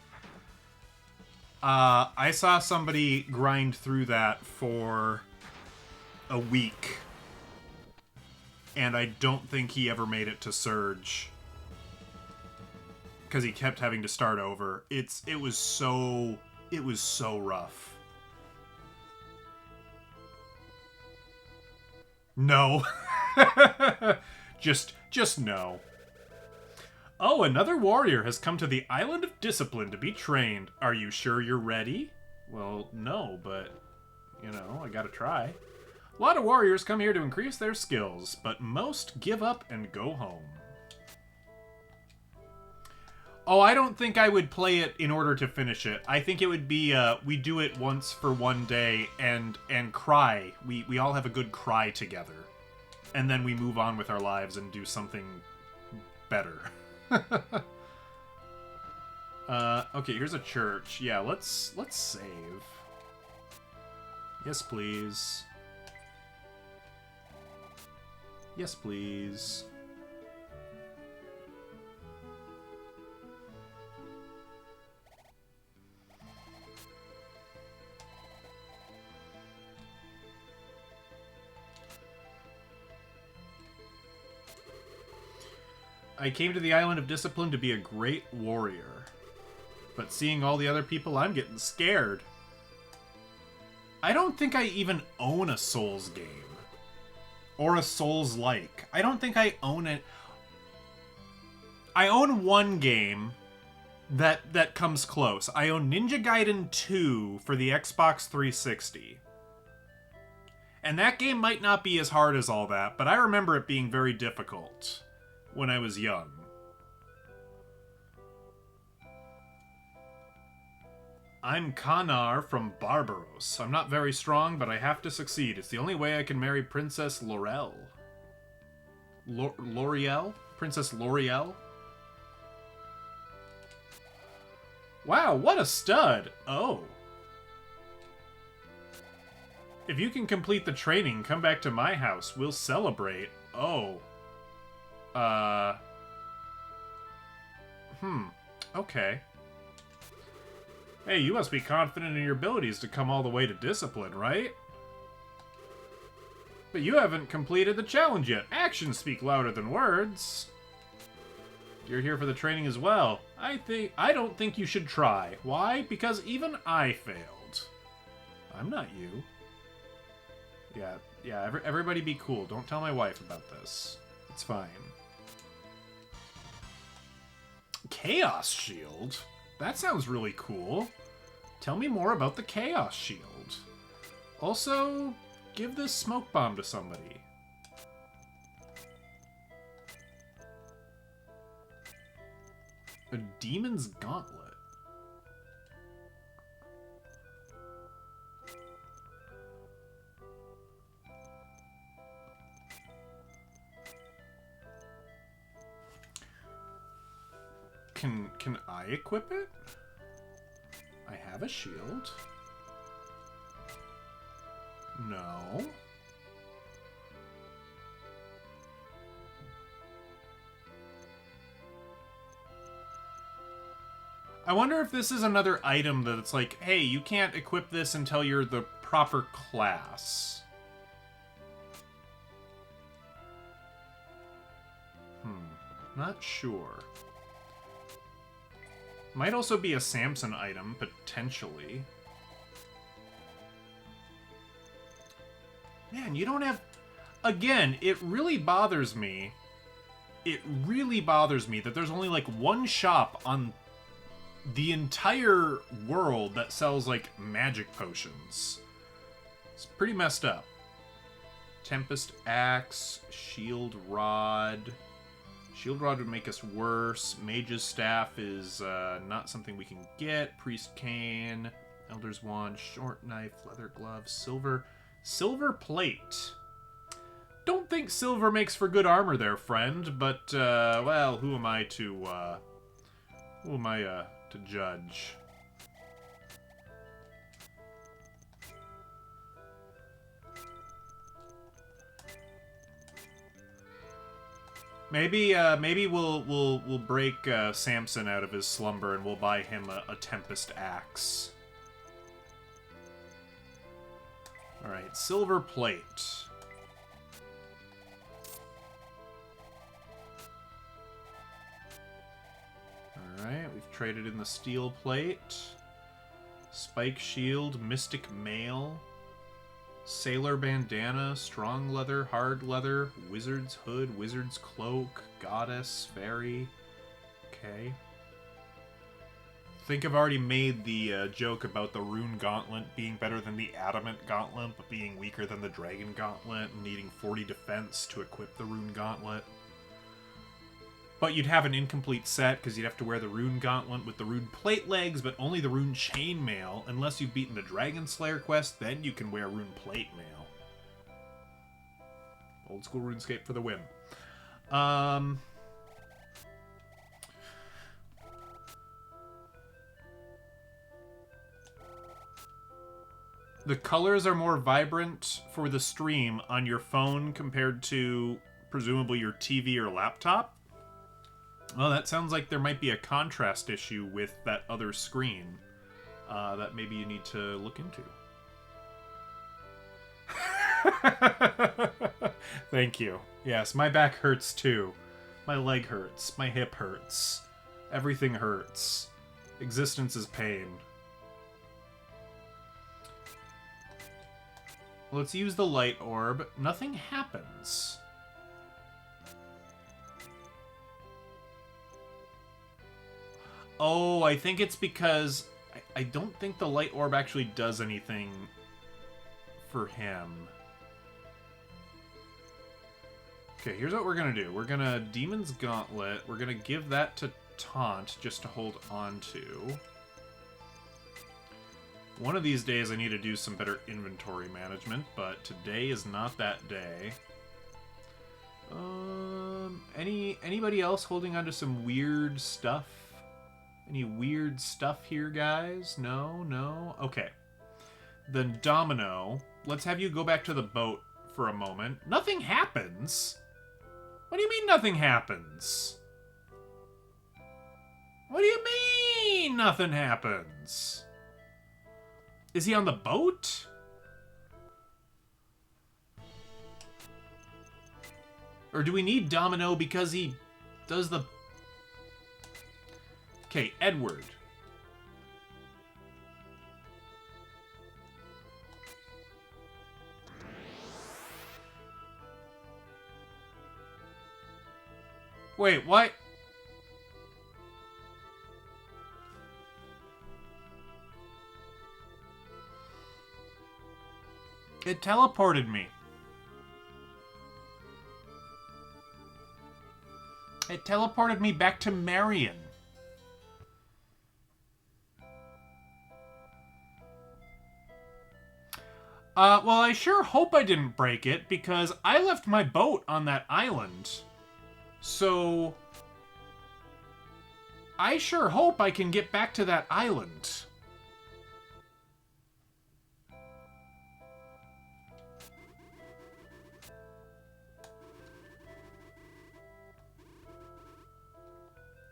I saw somebody grind through that for a week. And I don't think he ever made it to Surge. Because he kept having to start over. It was so rough. No. just no. Oh, another warrior has come to the Island of Discipline to be trained. Are you sure you're ready? Well, no, but, you know, I gotta try. A lot of warriors come here to increase their skills, but most give up and go home. Oh, I don't think I would play it in order to finish it. I think it would be, we do it once for one day and cry. We all have a good cry together. And then we move on with our lives and do something better. Okay, here's a church. Yeah, let's save. Yes, please. Yes, please. I came to the Island of Discipline to be a great warrior. But seeing all the other people, I'm getting scared. I don't think I even own a Souls game. Or a Souls-like. I don't think I own it. I own one game that comes close. I own Ninja Gaiden 2 for the Xbox 360. And that game might not be as hard as all that, but I remember it being very difficult when I was young. I'm Kanar from Barbaros. I'm not very strong, but I have to succeed. It's the only way I can marry Princess Laurel. L'Oreal? Princess L'Oreal? Wow, what a stud! Oh. If you can complete the training, come back to my house. We'll celebrate. Oh. Okay. Hey, you must be confident in your abilities to come all the way to Discipline, right? But you haven't completed the challenge yet. Actions speak louder than words. You're here for the training as well. I don't think you should try. Why? Because even I failed. I'm not you. Yeah, everybody be cool. Don't tell my wife about this. It's fine. Chaos Shield? That sounds really cool. Tell me more about the Chaos Shield. Also, give this smoke bomb to somebody. A Demon's Gauntlet. I equip it? I have a shield. No. I wonder if this is another item that it's like, hey, you can't equip this until you're the proper class. Not sure. Might also be a Samson item, potentially. Man, you don't have... Again, it really bothers me. It really bothers me that there's only, like, one shop on the entire world that sells, like, magic potions. It's pretty messed up. Tempest Axe, Shield Rod... Shield Rod would make us worse. Mage's Staff is not something we can get. Priest Cane, Elder's Wand, Short Knife, Leather Gloves, Silver Plate. Don't think silver makes for good armor there, friend, but, well, who am I to judge? Maybe we'll break Samson out of his slumber and we'll buy him a Tempest Axe. All right, Silver Plate. All right, we've traded in the Steel Plate, Spike Shield, Mystic Mail. Sailor Bandana, Strong Leather, Hard Leather, Wizard's Hood, Wizard's Cloak, Goddess, Fairy. Okay. I think I've already made the joke about the Rune Gauntlet being better than the Adamant Gauntlet, but being weaker than the Dragon Gauntlet, and needing 40 defense to equip the Rune Gauntlet. But you'd have an incomplete set, because you'd have to wear the Rune Gauntlet with the Rune Plate Legs, but only the Rune Chainmail. Unless you've beaten the Dragon Slayer quest, then you can wear Rune Plate Mail. Old school RuneScape for the win. The colors are more vibrant for the stream on your phone compared to, presumably, your TV or laptop. Well, that sounds like there might be a contrast issue with that other screen that maybe you need to look into. Thank you. Yes, my back hurts too. My leg hurts. My hip hurts. Everything hurts. Existence is pain. Let's use the light orb. Nothing happens. Oh, I think it's because I don't think the light orb actually does anything for him. Okay, here's what we're gonna do. We're gonna Demon's Gauntlet. We're gonna give that to Taunt just to hold on to. One of these days I need to do some better inventory management, but today is not that day. Anybody else holding on to some weird stuff? Any weird stuff here, guys? No? Okay. Then Domino, let's have you go back to the boat for a moment. Nothing happens? What do you mean nothing happens? What do you mean nothing happens? Is he on the boat? Or do we need Domino because he does the... Okay, Edward. Wait, what? It teleported me. It teleported me back to Marion. Well, I sure hope I didn't break it, because I left my boat on that island. So... I sure hope I can get back to that island.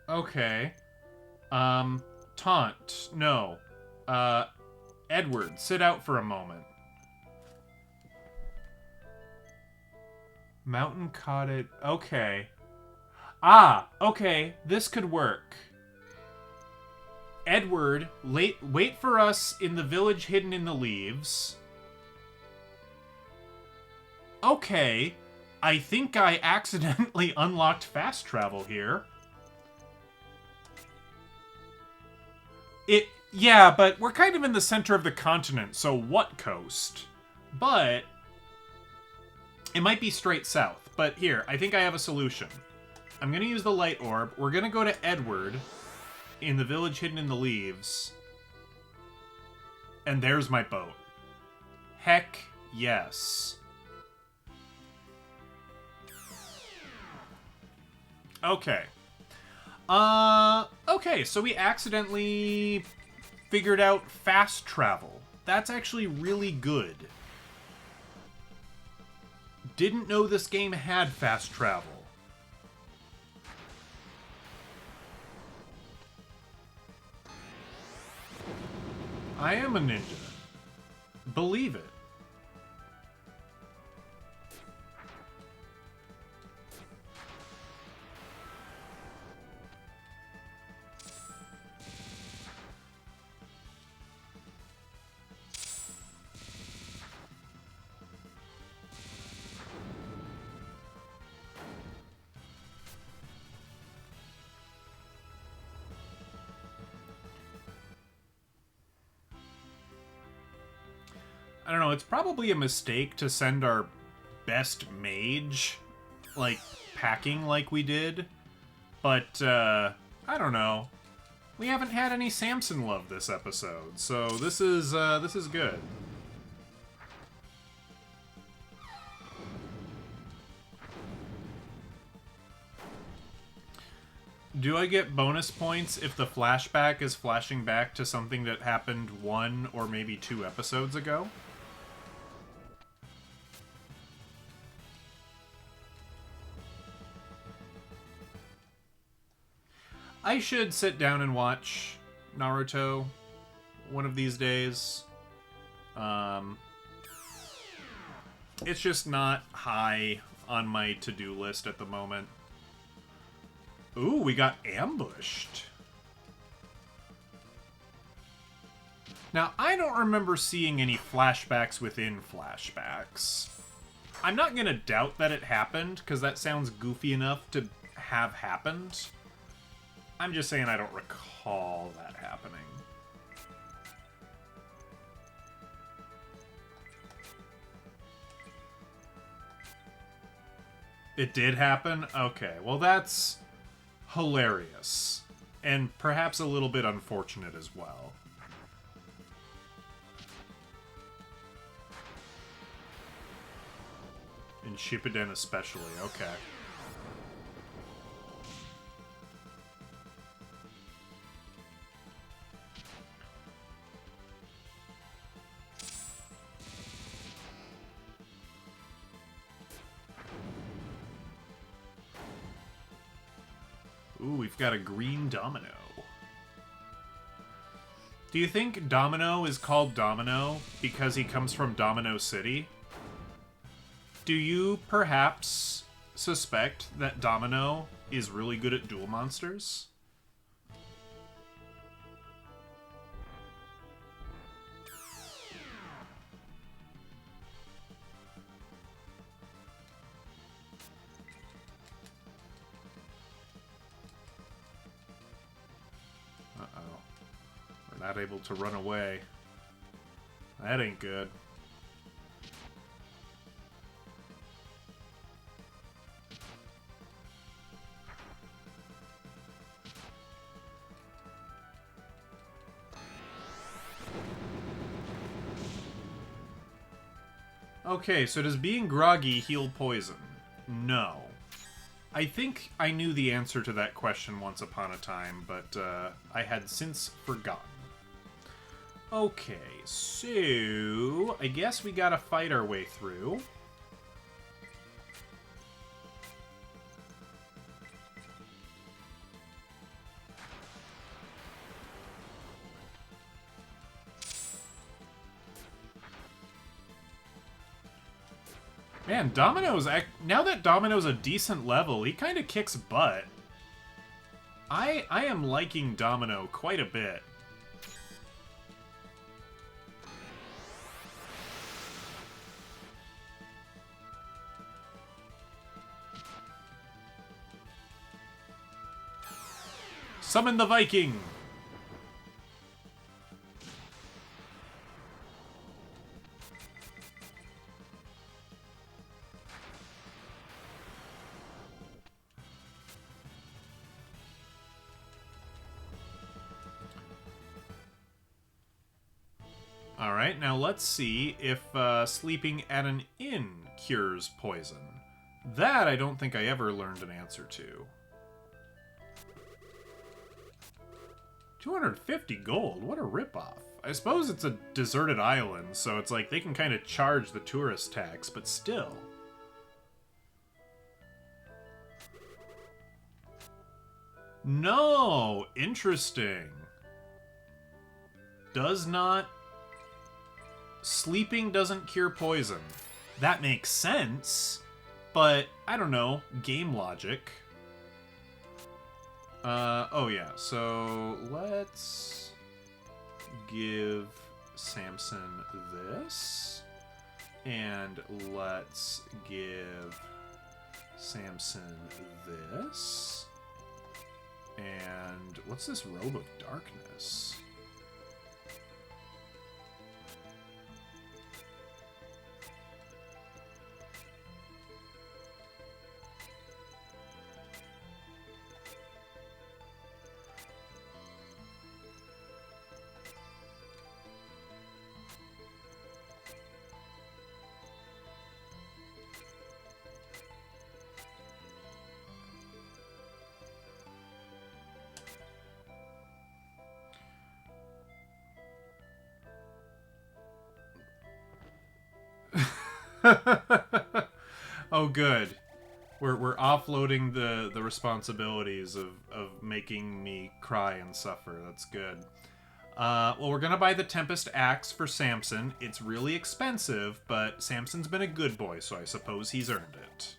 Okay. Taunt. No. Edward, sit out for a moment. Mountain Cottage. Okay. Ah, okay. This could work. Edward, wait for us in the village hidden in the leaves. Okay. I think I accidentally unlocked fast travel here. Yeah, but we're kind of in the center of the continent, so what coast? But it might be straight south. But here, I think I have a solution. I'm going to use the light orb. We're going to go to Edward in the village hidden in the leaves. And there's my boat. Heck yes. Okay. Okay, so we accidentally figured out fast travel. That's actually really good. Didn't know this game had fast travel. I am a ninja. Believe it. I don't know, it's probably a mistake to send our best mage, like, packing like we did. But, I don't know. We haven't had any Samson love this episode, so this is good. Do I get bonus points if the flashback is flashing back to something that happened 1 or maybe 2 episodes ago? I should sit down and watch Naruto one of these days. It's just not high on my to-do list at the moment. Ooh, we got ambushed. Now, I don't remember seeing any flashbacks within flashbacks. I'm not gonna doubt that it happened, because that sounds goofy enough to have happened. I'm just saying I don't recall that happening. It did happen? Okay, well that's hilarious. And perhaps a little bit unfortunate as well. In Shippuden especially, okay. Ooh, we've got a green Domino. Do you think Domino is called Domino because he comes from Domino City? Do you perhaps suspect that Domino is really good at duel monsters? Not able to run away. That ain't good. Okay, so does being groggy heal poison? No. I think I knew the answer to that question once upon a time, but I had since forgotten. Okay, so I guess we gotta fight our way through. Man, Domino's... Now that Domino's a decent level, he kind of kicks butt. I am liking Domino quite a bit. Summon the Viking! Alright, now let's see if sleeping at an inn cures poison. That I don't think I ever learned an answer to. 250 gold? What a ripoff. I suppose it's a deserted island, so it's like they can kind of charge the tourist tax, but still. No! Interesting. Does not... Sleeping doesn't cure poison. That makes sense, but I don't know. Game logic. Oh yeah, so let's give Samson this, and let's give Samson this, and what's this Robe of Darkness? Oh, good. We're offloading the responsibilities of making me cry and suffer. That's good. Well, we're gonna buy the Tempest Axe for Samson. It's really expensive, but Samson's been a good boy, so I suppose he's earned it.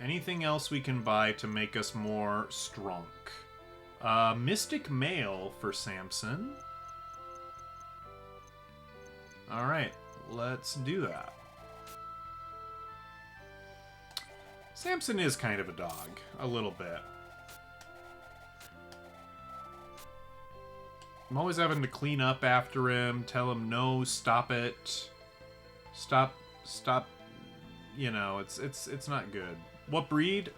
Anything else we can buy to make us more strong? Mystic Mail for Samson. Alright, let's do that. Samson is kind of a dog, a little bit. I'm always having to clean up after him, tell him no, stop it. Stop, you know, it's not good. What breed?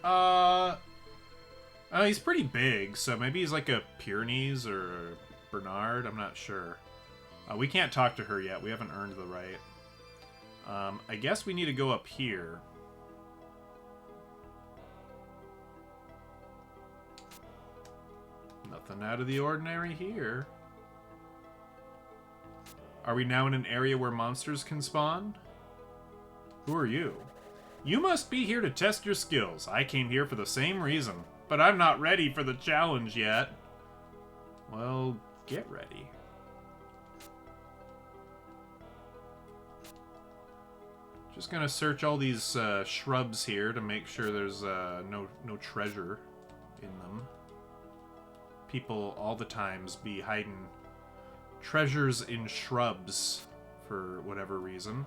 He's pretty big, so maybe he's like a Pyrenees or a Bernard, I'm not sure. We can't talk to her yet. We haven't earned the right. I guess we need to go up here. Nothing out of the ordinary here. Are we now in an area where monsters can spawn? Who are you? You must be here to test your skills. I came here for the same reason, but I'm not ready for the challenge yet. Well, get ready. Just gonna search all these shrubs here to make sure there's no treasure in them. People all the times be hiding treasures in shrubs for whatever reason.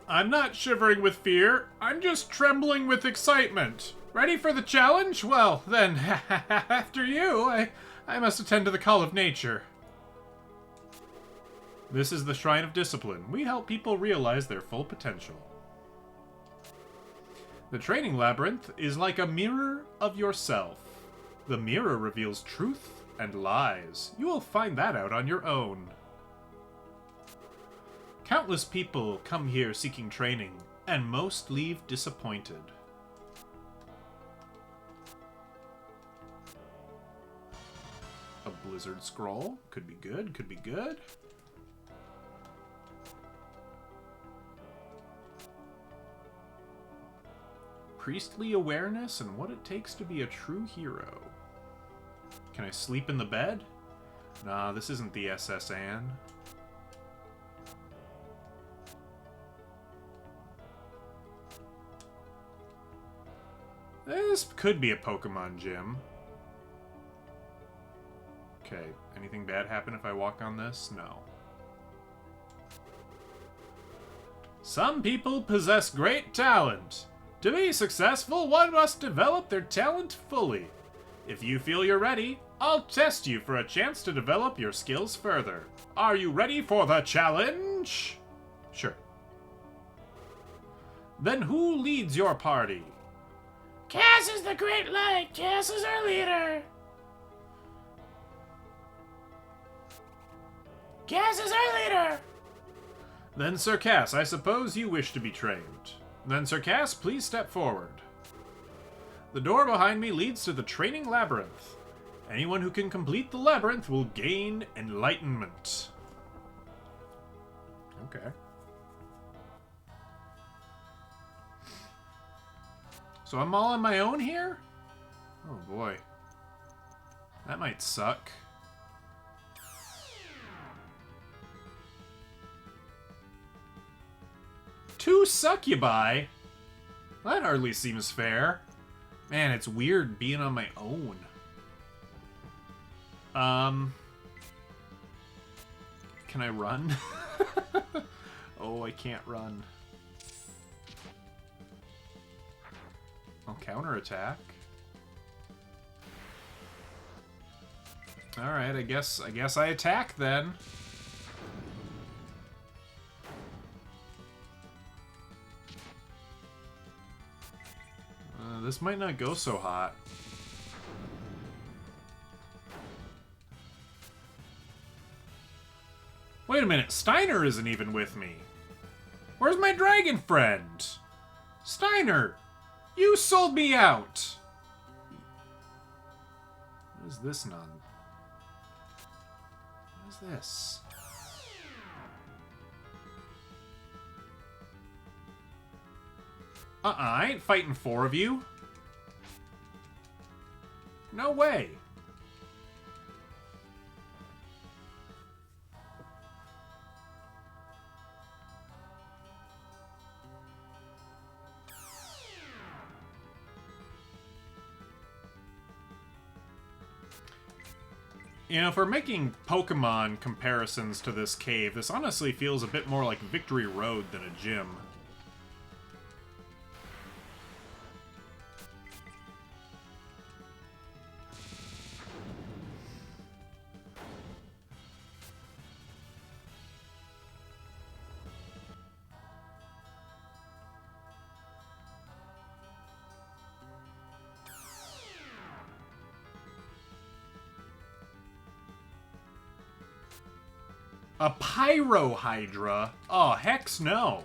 I'm not shivering with fear. I'm just trembling with excitement. Ready for the challenge? Well, then, after you, I must attend to the call of nature. This is the Shrine of Discipline. We help people realize their full potential. The training labyrinth is like a mirror of yourself. The mirror reveals truth and lies. You will find that out on your own. Countless people come here seeking training, and most leave disappointed. A blizzard scroll. Could be good, could be good. Priestly awareness and what it takes to be a true hero. Can I sleep in the bed? Nah, this isn't the SS Anne. This could be a Pokemon gym. Okay, anything bad happen if I walk on this? No. Some people possess great talent. To be successful, one must develop their talent fully. If you feel you're ready, I'll test you for a chance to develop your skills further. Are you ready for the challenge? Sure. Then who leads your party? Cass is the Great Light. Cass is our leader. Cass is our leader. Then Sir Cass, I suppose you wish to be trained. Then Sir Cass, please step forward. The door behind me leads to the training labyrinth. Anyone who can complete the labyrinth will gain enlightenment. Okay. So I'm all on my own here? Oh boy. That might suck. Two succubi? That hardly seems fair. Man, it's weird being on my own. Can I run? Oh, I can't run. I'll counterattack. Alright, I guess I attack then. This might not go so hot. Wait a minute, Steiner isn't even with me. Where's my dragon friend? Steiner! You sold me out! What is this nun? What is this? I ain't fighting four of you. No way. You know, if we're making Pokemon comparisons to this cave, this honestly feels a bit more like Victory Road than a gym. A Pyro Hydra? Oh, hex no.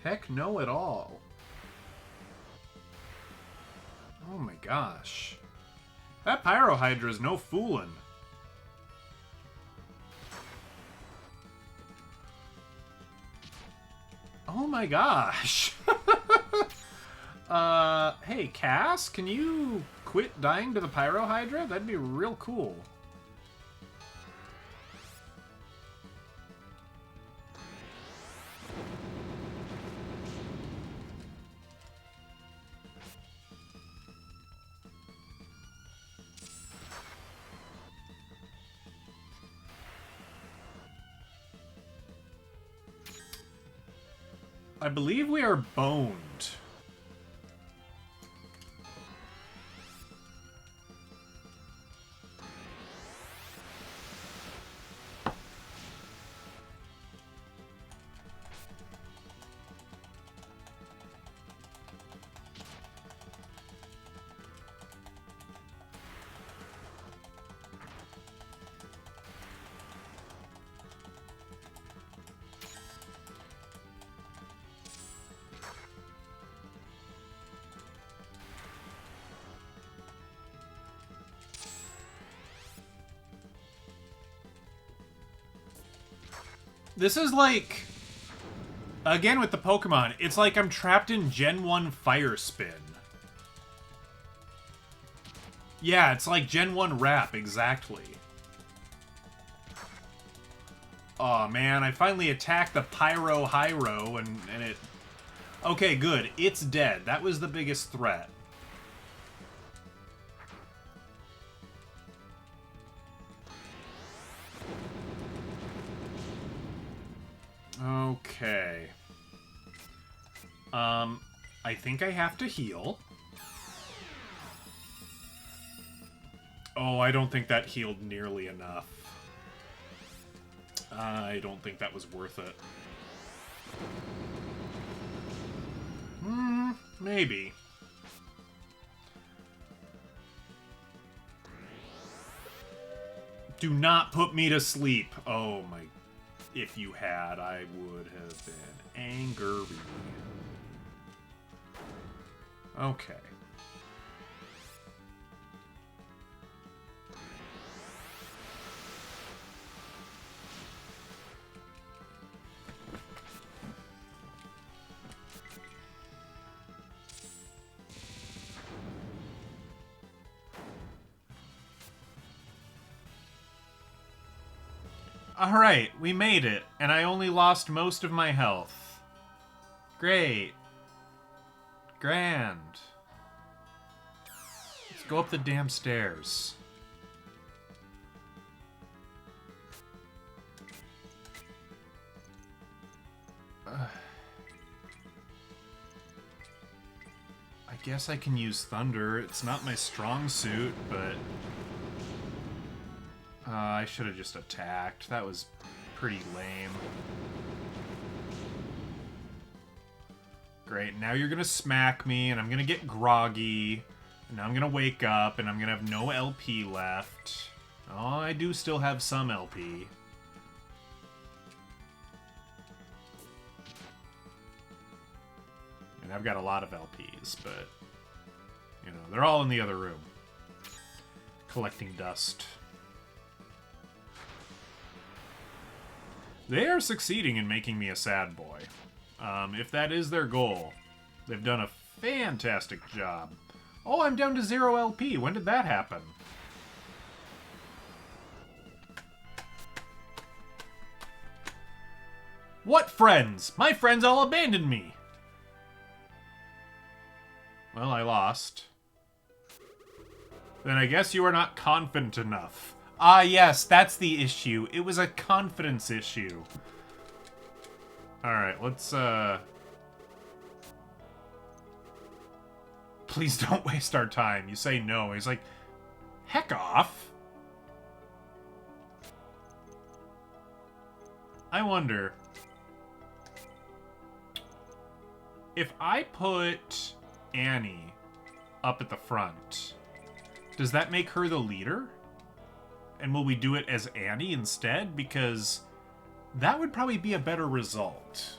Heck no at all. Oh my gosh. That Pyro Hydra is no foolin'. Oh my gosh. Hey, Cass, can you quit dying to the Pyro Hydra? That'd be real cool. I believe we are boned. This is like, again with the Pokemon, it's like I'm trapped in Gen 1 Fire Spin. Yeah, it's like Gen 1 Wrap, exactly. Aw, oh, man, I finally attacked the Pyro Hyro, and it... Okay, good. It's dead. That was the biggest threat. Okay. I think I have to heal. Oh, I don't think that healed nearly enough. I don't think that was worth it. Maybe. Do not put me to sleep. Oh my... If you had, I would have been angry. Okay. Alright, we made it, and I only lost most of my health. Great. Grand. Let's go up the damn stairs. I guess I can use Thunder. It's not my strong suit, but... I should have just attacked. That was pretty lame. Great, now you're gonna smack me, and I'm gonna get groggy. And now I'm gonna wake up, and I'm gonna have no LP left. Oh, I do still have some LP. And I've got a lot of LPs, but... You know, they're all in the other room. Collecting dust. They are succeeding in making me a sad boy. If that is their goal, they've done a fantastic job. Oh, I'm down to 0 LP. When did that happen? What friends? My friends all abandoned me. Well, I lost. Then I guess you are not confident enough. Ah, yes, that's the issue. It was a confidence issue. Alright, let's, Please don't waste our time. You say no. He's like, heck off. I wonder... If I put Annie up at the front, does that make her the leader? And will we do it as Annie instead? Because that would probably be a better result.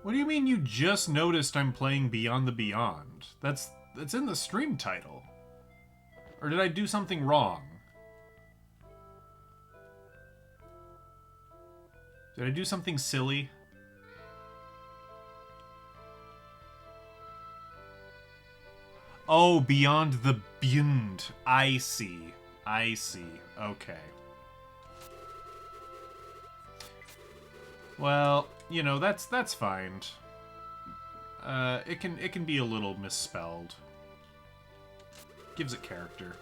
What do you mean you just noticed I'm playing Beyond the Beyond? That's in the stream title. Or did I do something wrong? Did I do something silly? Oh, Beyond the Beyond. I see. I see. Okay. Well, you know, that's fine. it can be a little misspelled. Gives it character.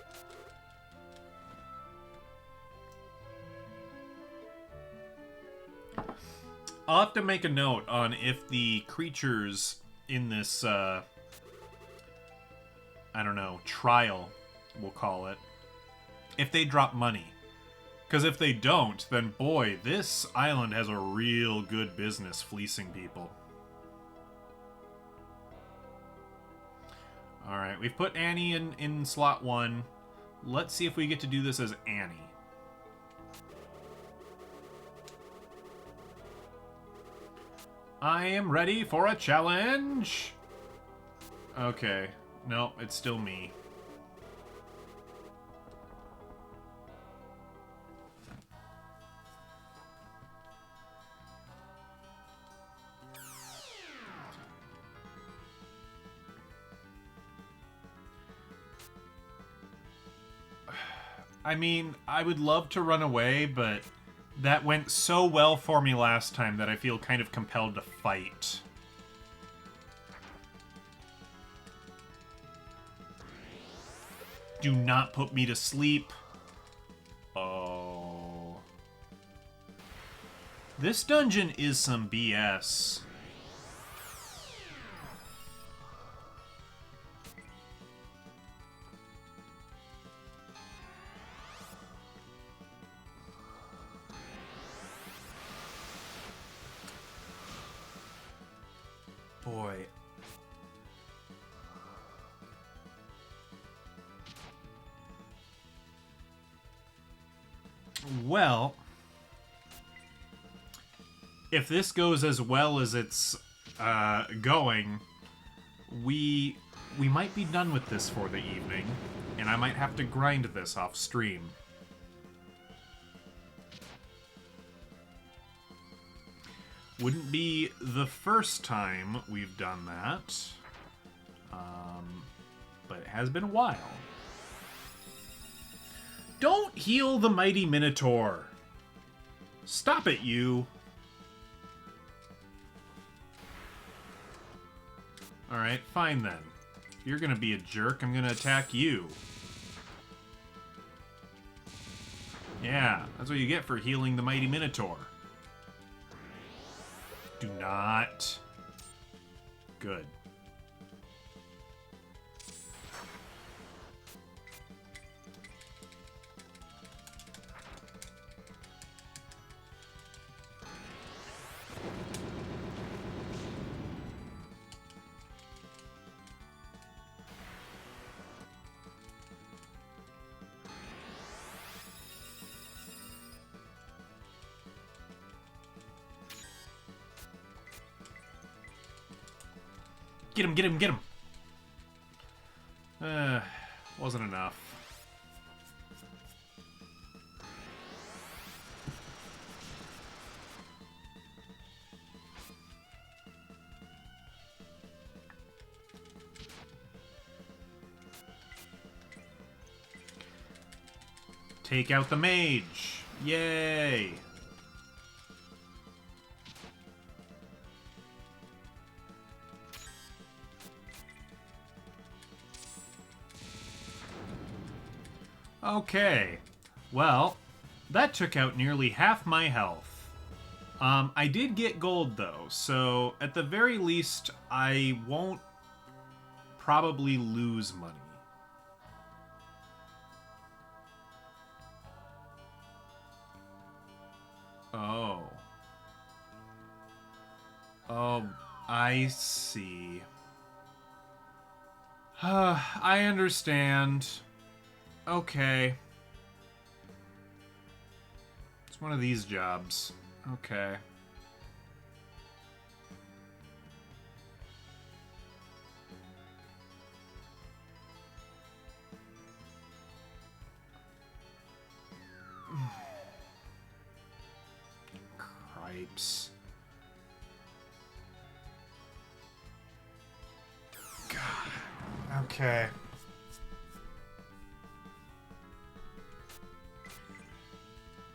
I'll have to make a note on if the creatures in this, I don't know, trial, we'll call it, if they drop money. Because if they don't, then boy, this island has a real good business fleecing people. Alright, we've put Annie in slot 1. Let's see if we get to do this as Annie. I am ready for a challenge! Okay. No, it's still me. I mean, I would love to run away, but that went so well for me last time that I feel kind of compelled to fight. Do not put me to sleep. Oh. This dungeon is some BS. Boy. Well, if this goes as well as it's going, we might be done with this for the evening, and I might have to grind this off stream. Wouldn't be the first time we've done that, but it has been a while. Don't heal the mighty Minotaur! Stop it, you! Alright, fine then. If you're gonna be a jerk, I'm gonna attack you. Yeah, that's what you get for healing the mighty Minotaur. Do not. Good. Get him, get him, get him! Wasn't enough. Take out the mage! Yay! Okay, well, that took out nearly half my health. I did get gold, though, so at the very least, I won't probably lose money. Oh. Oh, I see. I understand. Okay. It's one of these jobs. Okay. Cripes. God. Okay.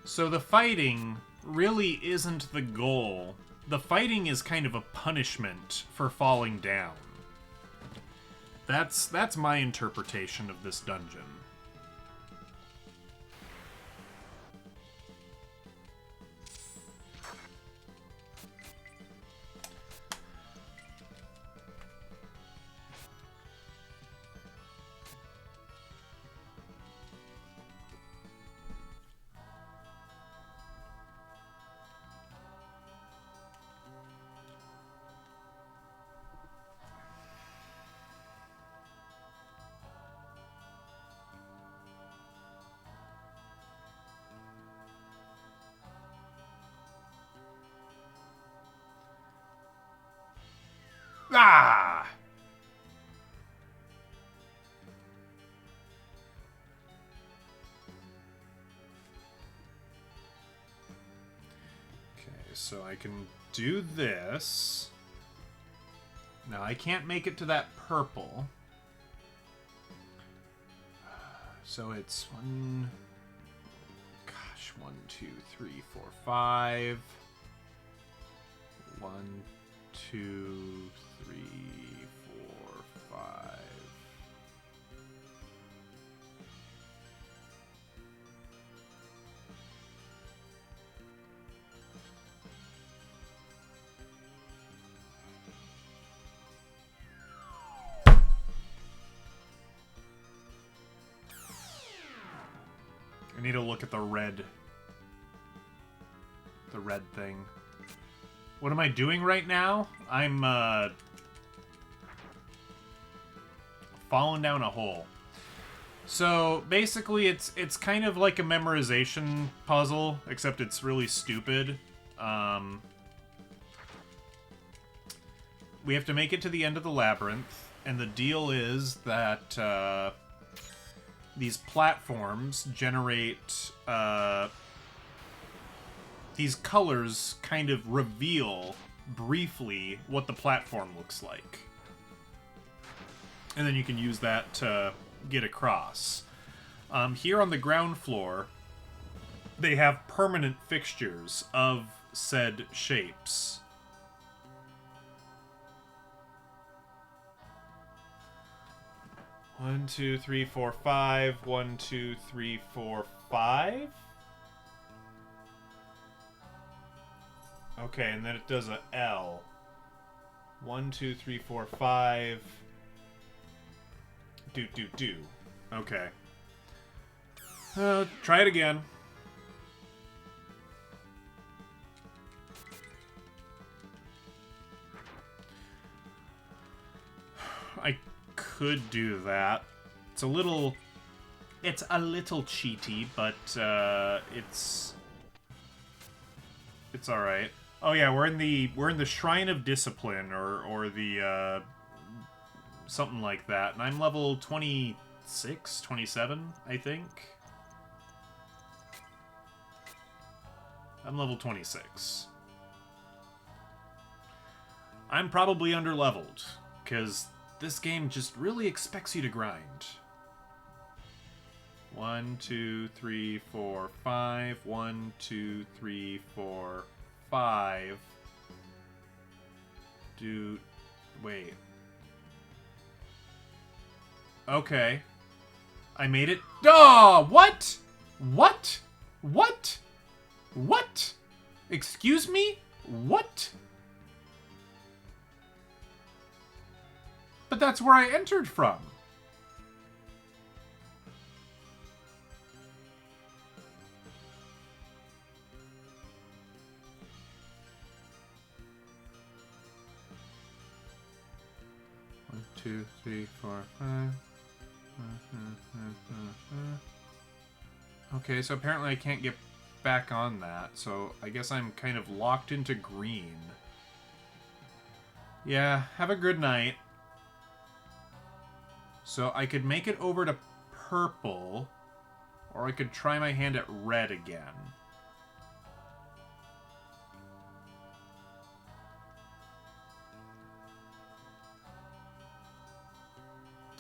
So the fighting really isn't the goal. the fighting is kind of a punishment for falling down. That's my interpretation of this dungeon. Ah! Okay, so I can do this. Now, I can't make it to that purple. So it's 1, 2, 3, 4, 5. 1, 2, 3, 4, 5. I need to look at the red thing. What am I doing right now? I'm falling down a hole. So basically it's kind of like a memorization puzzle, except it's really stupid. We have to make it to the end of the labyrinth, and the deal is that these platforms generate these colors kind of reveal briefly what the platform looks like. And then you can use that to get across. Here on the ground floor, they have permanent fixtures of said shapes. One, 2, 3, 4, 5. 1, 2, 3, 4, 5. Okay, and then it does a L. 1, 2, 3, 4, 5. Do. Okay. Try it again. I could do that. It's a little cheaty, but it's all right. Oh yeah, we're in the Shrine of Discipline or the something like that. And I'm level 26, 27, I think. I'm level 26. I'm probably underleveled, because this game just really expects you to grind. 1, 2, 3, 4, 5. 1, 2, 3, 4, 5. Wait. Okay. I made it. Oh, what? What? What? What? Excuse me? What? But that's where I entered from. One, 2, 3, 4, 5. Okay, so apparently I can't get back on that, so I guess I'm kind of locked into green. Yeah, have a good night. So I could make it over to purple, or I could try my hand at red again.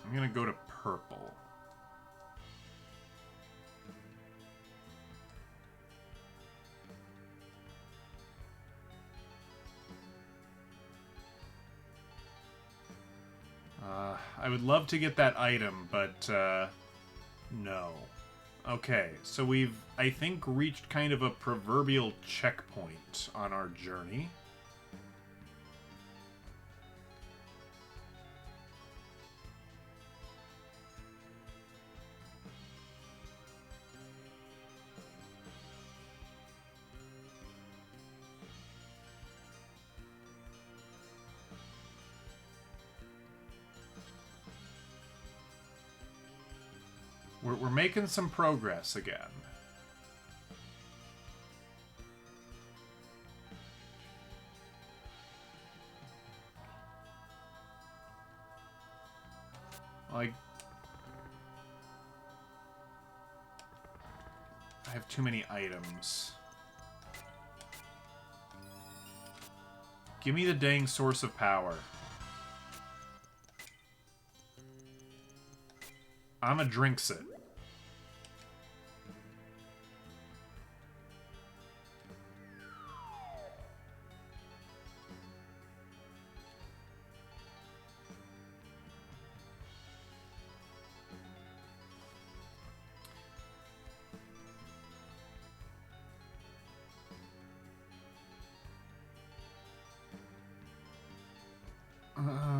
I'm gonna go to purple. I would love to get that item, but no. Okay, so we've, I think, reached kind of a proverbial checkpoint on our journey. We're making some progress again. Like, I have too many items. Give me the dang source of power. I'ma drinks it.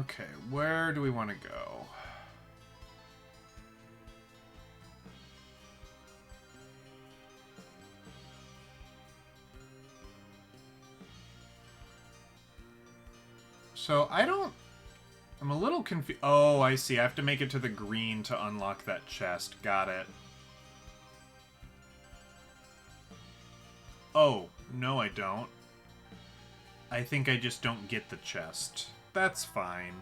Okay, where do we want to go? So, I'm a little confused. Oh, I see. I have to make it to the green to unlock that chest. Got it. Oh, no I don't. I think I just don't get the chest. That's fine.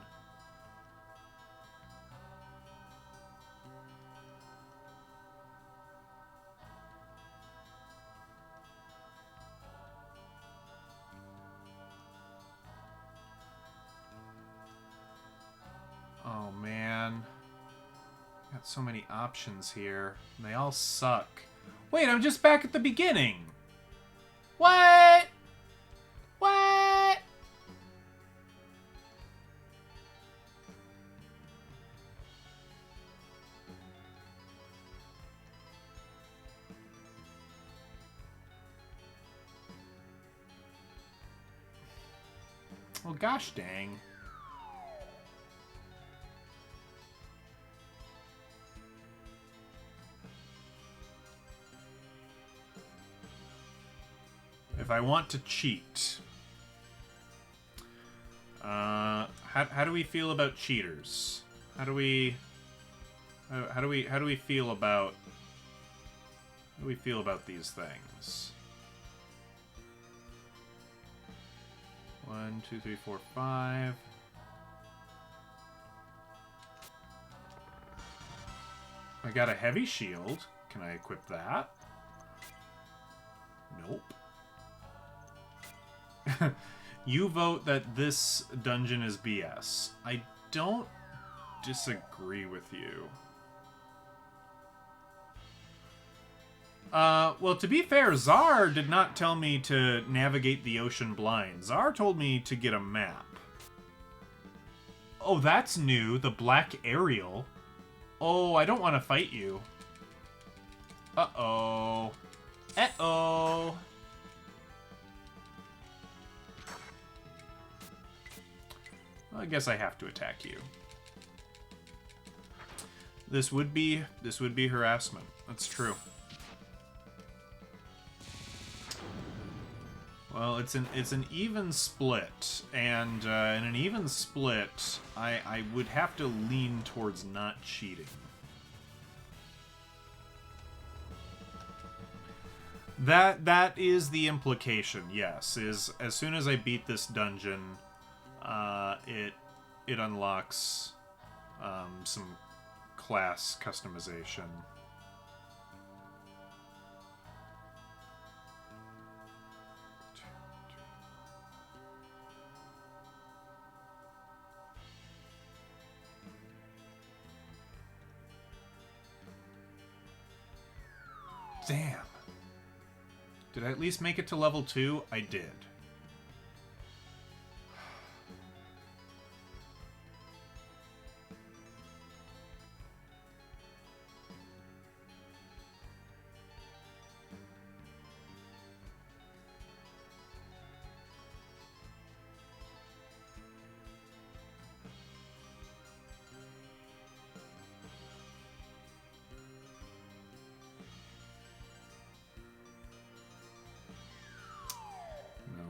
Oh, man. Got so many options here. And they all suck. Wait, I'm just back at the beginning. What? What? Well, gosh dang. If I want to cheat, how do we feel about cheaters? How do we feel about these things? 1, 2, 3, 4, 5. I got a heavy shield. Can I equip that? Nope. You vote that this dungeon is BS. I don't disagree with you. Well, to be fair, Czar did not tell me to navigate the ocean blind. Czar told me to get a map. Oh, that's new. The Black Aerial. Oh, I don't want to fight you. Uh-oh. Uh-oh. Well, I guess I have to attack you. This would be harassment. That's true. Well, it's an even split, and in an even split, I would have to lean towards not cheating. That is the implication. Yes, is as soon as I beat this dungeon, it unlocks some class customization. Damn. Did I at least make it to level 2? I did.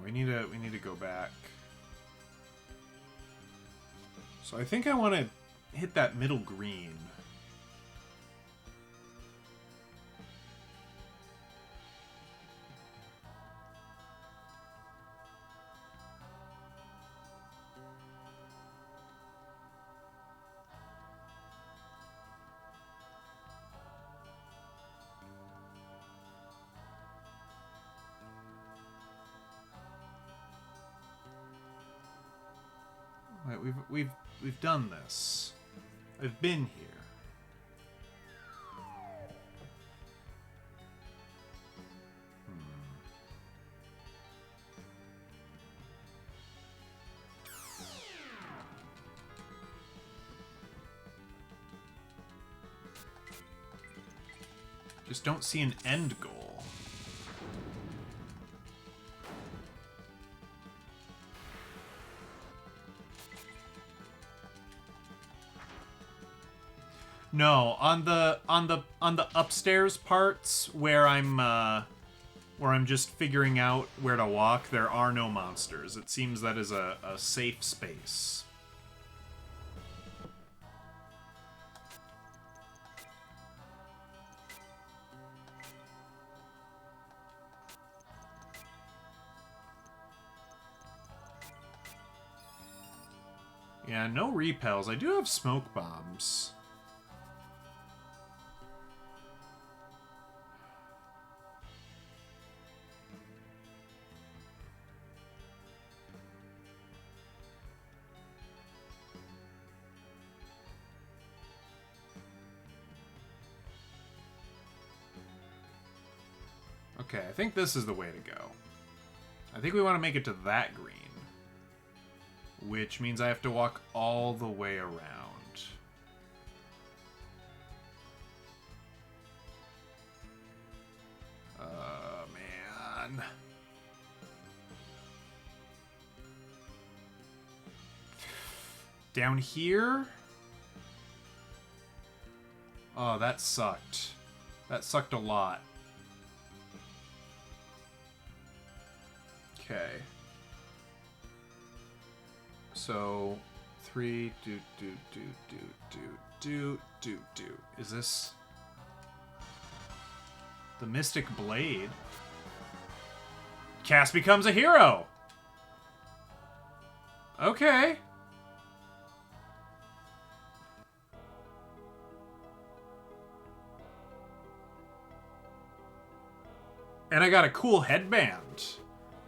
we need to go back. So I think I want to hit that middle green. Right, we've done this. I've been here. Just don't see an end goal. No, on the upstairs parts where I'm just figuring out where to walk, there are no monsters. It seems that is a safe space. Yeah, no repels. I do have smoke bombs. Okay, I think this is the way to go. I think we want to make it to that green. Which means I have to walk all the way around. Man. Down here? Oh, that sucked. That sucked a lot. Okay. So, 3, do. Is this the Mystic Blade? Cass becomes a hero! Okay. And I got a cool headband.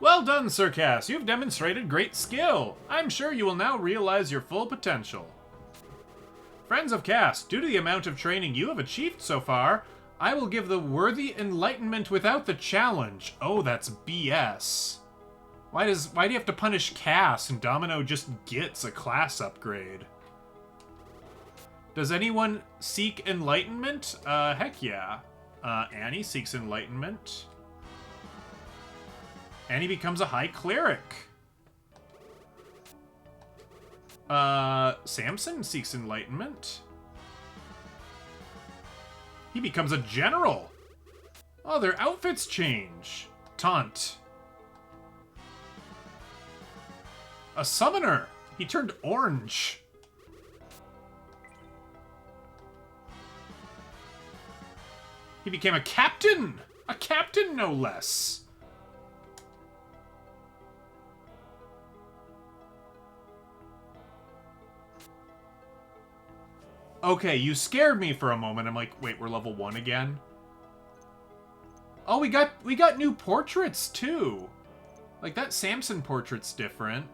Well done, Sir Cass. You've demonstrated great skill. I'm sure you will now realize your full potential. Friends of Cass, due to the amount of training you have achieved so far, I will give the worthy enlightenment without the challenge. Oh, that's BS. Why do you have to punish Cass and Domino just gets a class upgrade? Does anyone seek enlightenment? Heck yeah. Annie seeks enlightenment. And he becomes a high cleric. Samson seeks enlightenment. He becomes a general. Oh, their outfits change. Taunt. A summoner. He turned orange. He became a captain. A captain, no less. Okay, you scared me for a moment. I'm like, wait, we're level 1 again? Oh, we got new portraits too. Like that Samson portrait's different.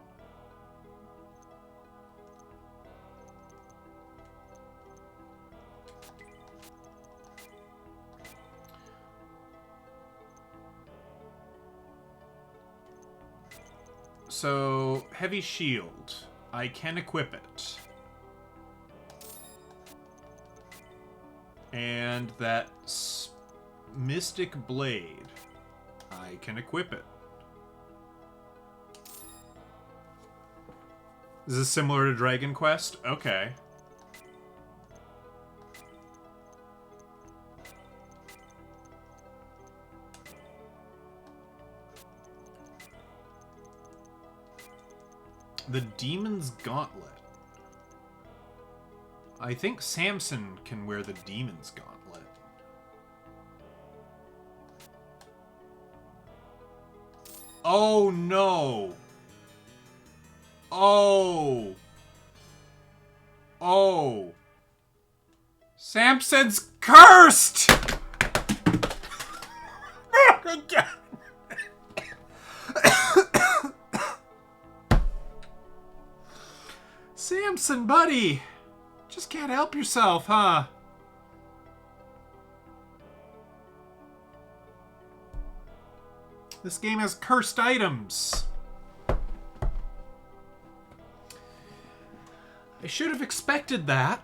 So, heavy shield. I can equip it. And that Mystic Blade. I can equip it. Is this similar to Dragon Quest? Okay. The Demon's Gauntlet. I think Samson can wear the Demon's Gauntlet. Oh no! Oh! Oh! Samson's cursed! Oh my god! Samson, buddy! Just can't help yourself, huh? This game has cursed items. I should have expected that.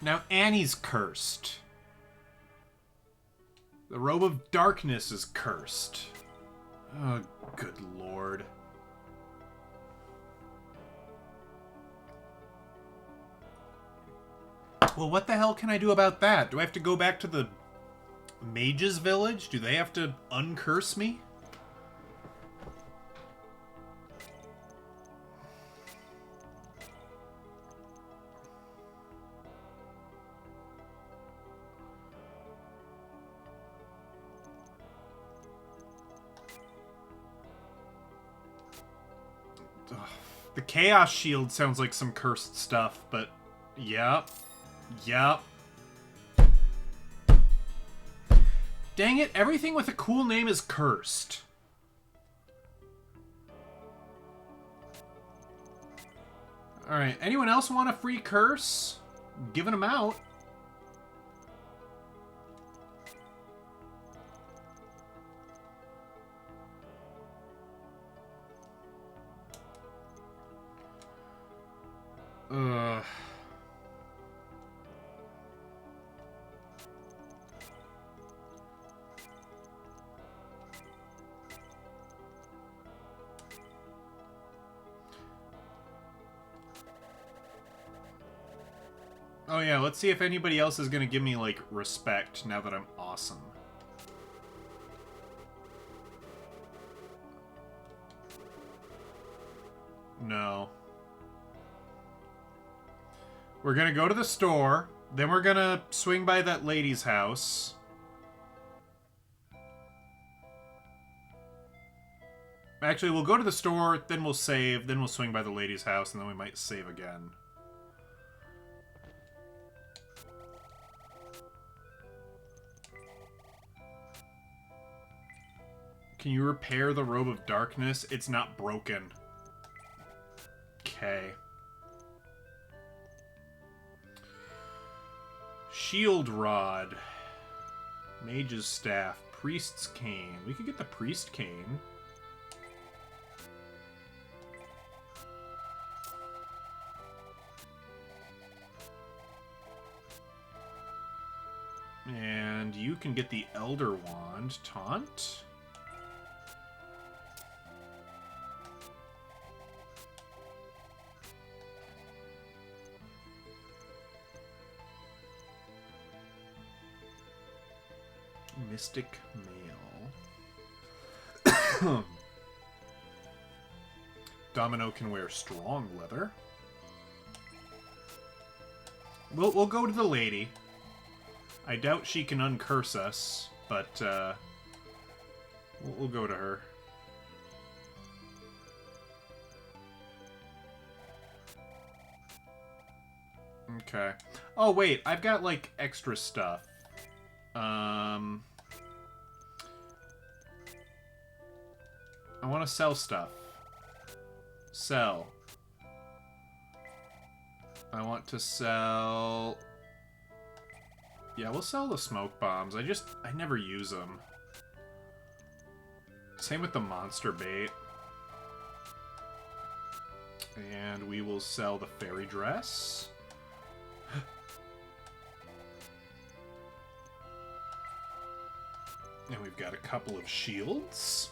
Now Annie's cursed. The Robe of Darkness is cursed. Oh, good lord. Well, what the hell can I do about that? Do I have to go back to the Mage's Village? Do they have to uncurse me? The Chaos Shield sounds like some cursed stuff, but yep. Yep. Dang it, everything with a cool name is cursed. Alright, anyone else want a free curse? I'm giving them out. Ugh. Oh yeah, let's see if anybody else is gonna give me, like, respect now that I'm awesome. No. We're gonna go to the store, then we're gonna swing by that lady's house. Actually, we'll go to the store, then we'll save, then we'll swing by the lady's house, and then we might save again. Can you repair the Robe of Darkness? It's not broken. Okay. Shield Rod. Mage's Staff. Priest's Cane. We could get the Priest Cane. And you can get the Elder Wand. Taunt. Mystic Mail. Domino can wear strong leather. We'll go to the lady. I doubt she can uncurse us, but we'll go to her. Okay. Oh wait, I've got like extra stuff. I want to sell stuff. Sell. I want to sell... Yeah, we'll sell the smoke bombs. I never use them. Same with the monster bait. And we will sell the fairy dress. And we've got a couple of shields.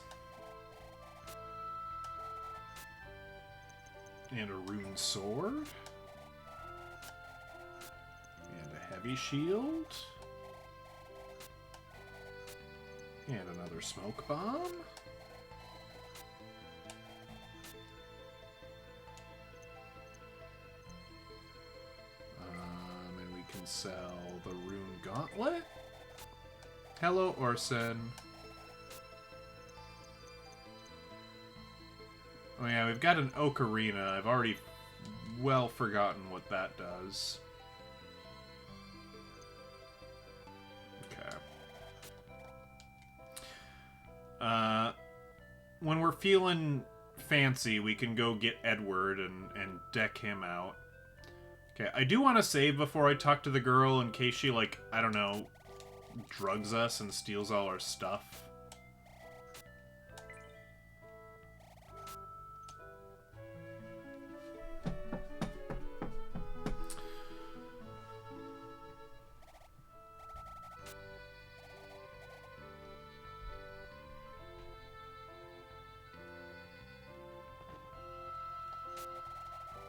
And a rune sword. And a heavy shield. And another smoke bomb. And we can sell the rune gauntlet. Hello, Orson. Oh yeah, we've got an ocarina. I've already well forgotten what that does. Okay. When we're feeling fancy, we can go get Edward and deck him out. Okay, I do want to save before I talk to the girl in case she, like, I don't know, drugs us and steals all our stuff.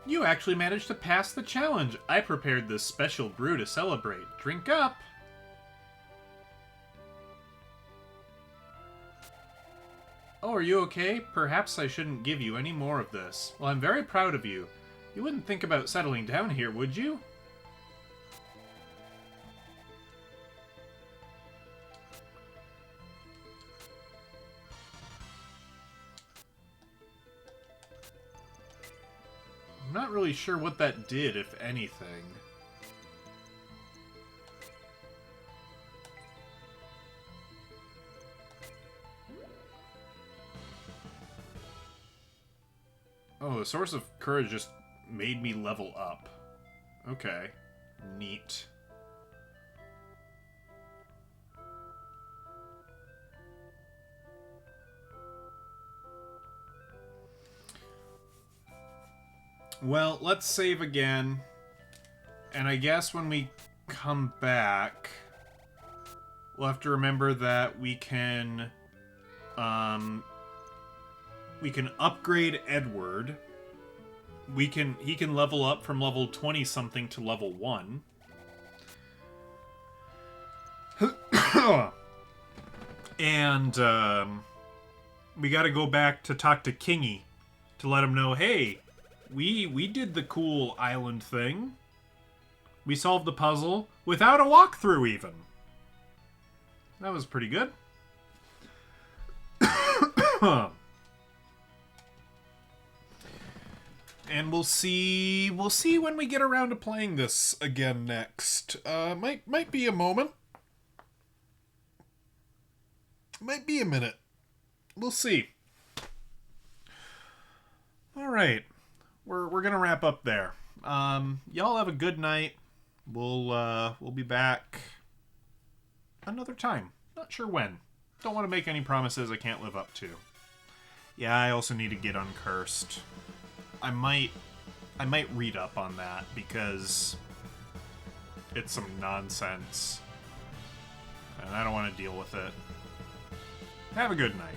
You actually managed to pass the challenge. I prepared this special brew to celebrate. Drink up! Oh, are you okay? Perhaps I shouldn't give you any more of this. Well, I'm very proud of you. You wouldn't think about settling down here, would you? I'm not really sure what that did, if anything. Oh, the Source of Courage just made me level up. Okay. Neat. Well, let's save again. And I guess when we come back, we'll have to remember that we can upgrade Edward. He can level up from level 20 something to level 1. And we got to go back to talk to Kingy to let him know, hey, we did the cool island thing. We solved the puzzle without a walkthrough even. That was pretty good. And we'll see when we get around to playing this again next. Might be a moment. Might be a minute. We'll see. All right. We're gonna wrap up there. Y'all have a good night. We'll be back another time. Not sure when. Don't want to make any promises I can't live up to. Yeah, I also need to get uncursed. I might read up on that because it's some nonsense. And I don't want to deal with it. Have a good night.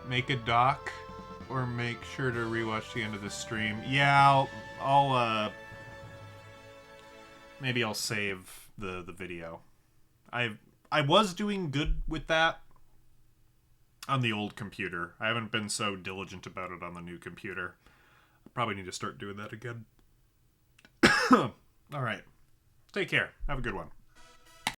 Make a doc or make sure to rewatch the end of the stream. Yeah, I'll maybe I'll save the video. I was doing good with that on the old computer. I haven't been so diligent about it on the new computer. I probably need to start doing that again. All right. Take care. Have a good one.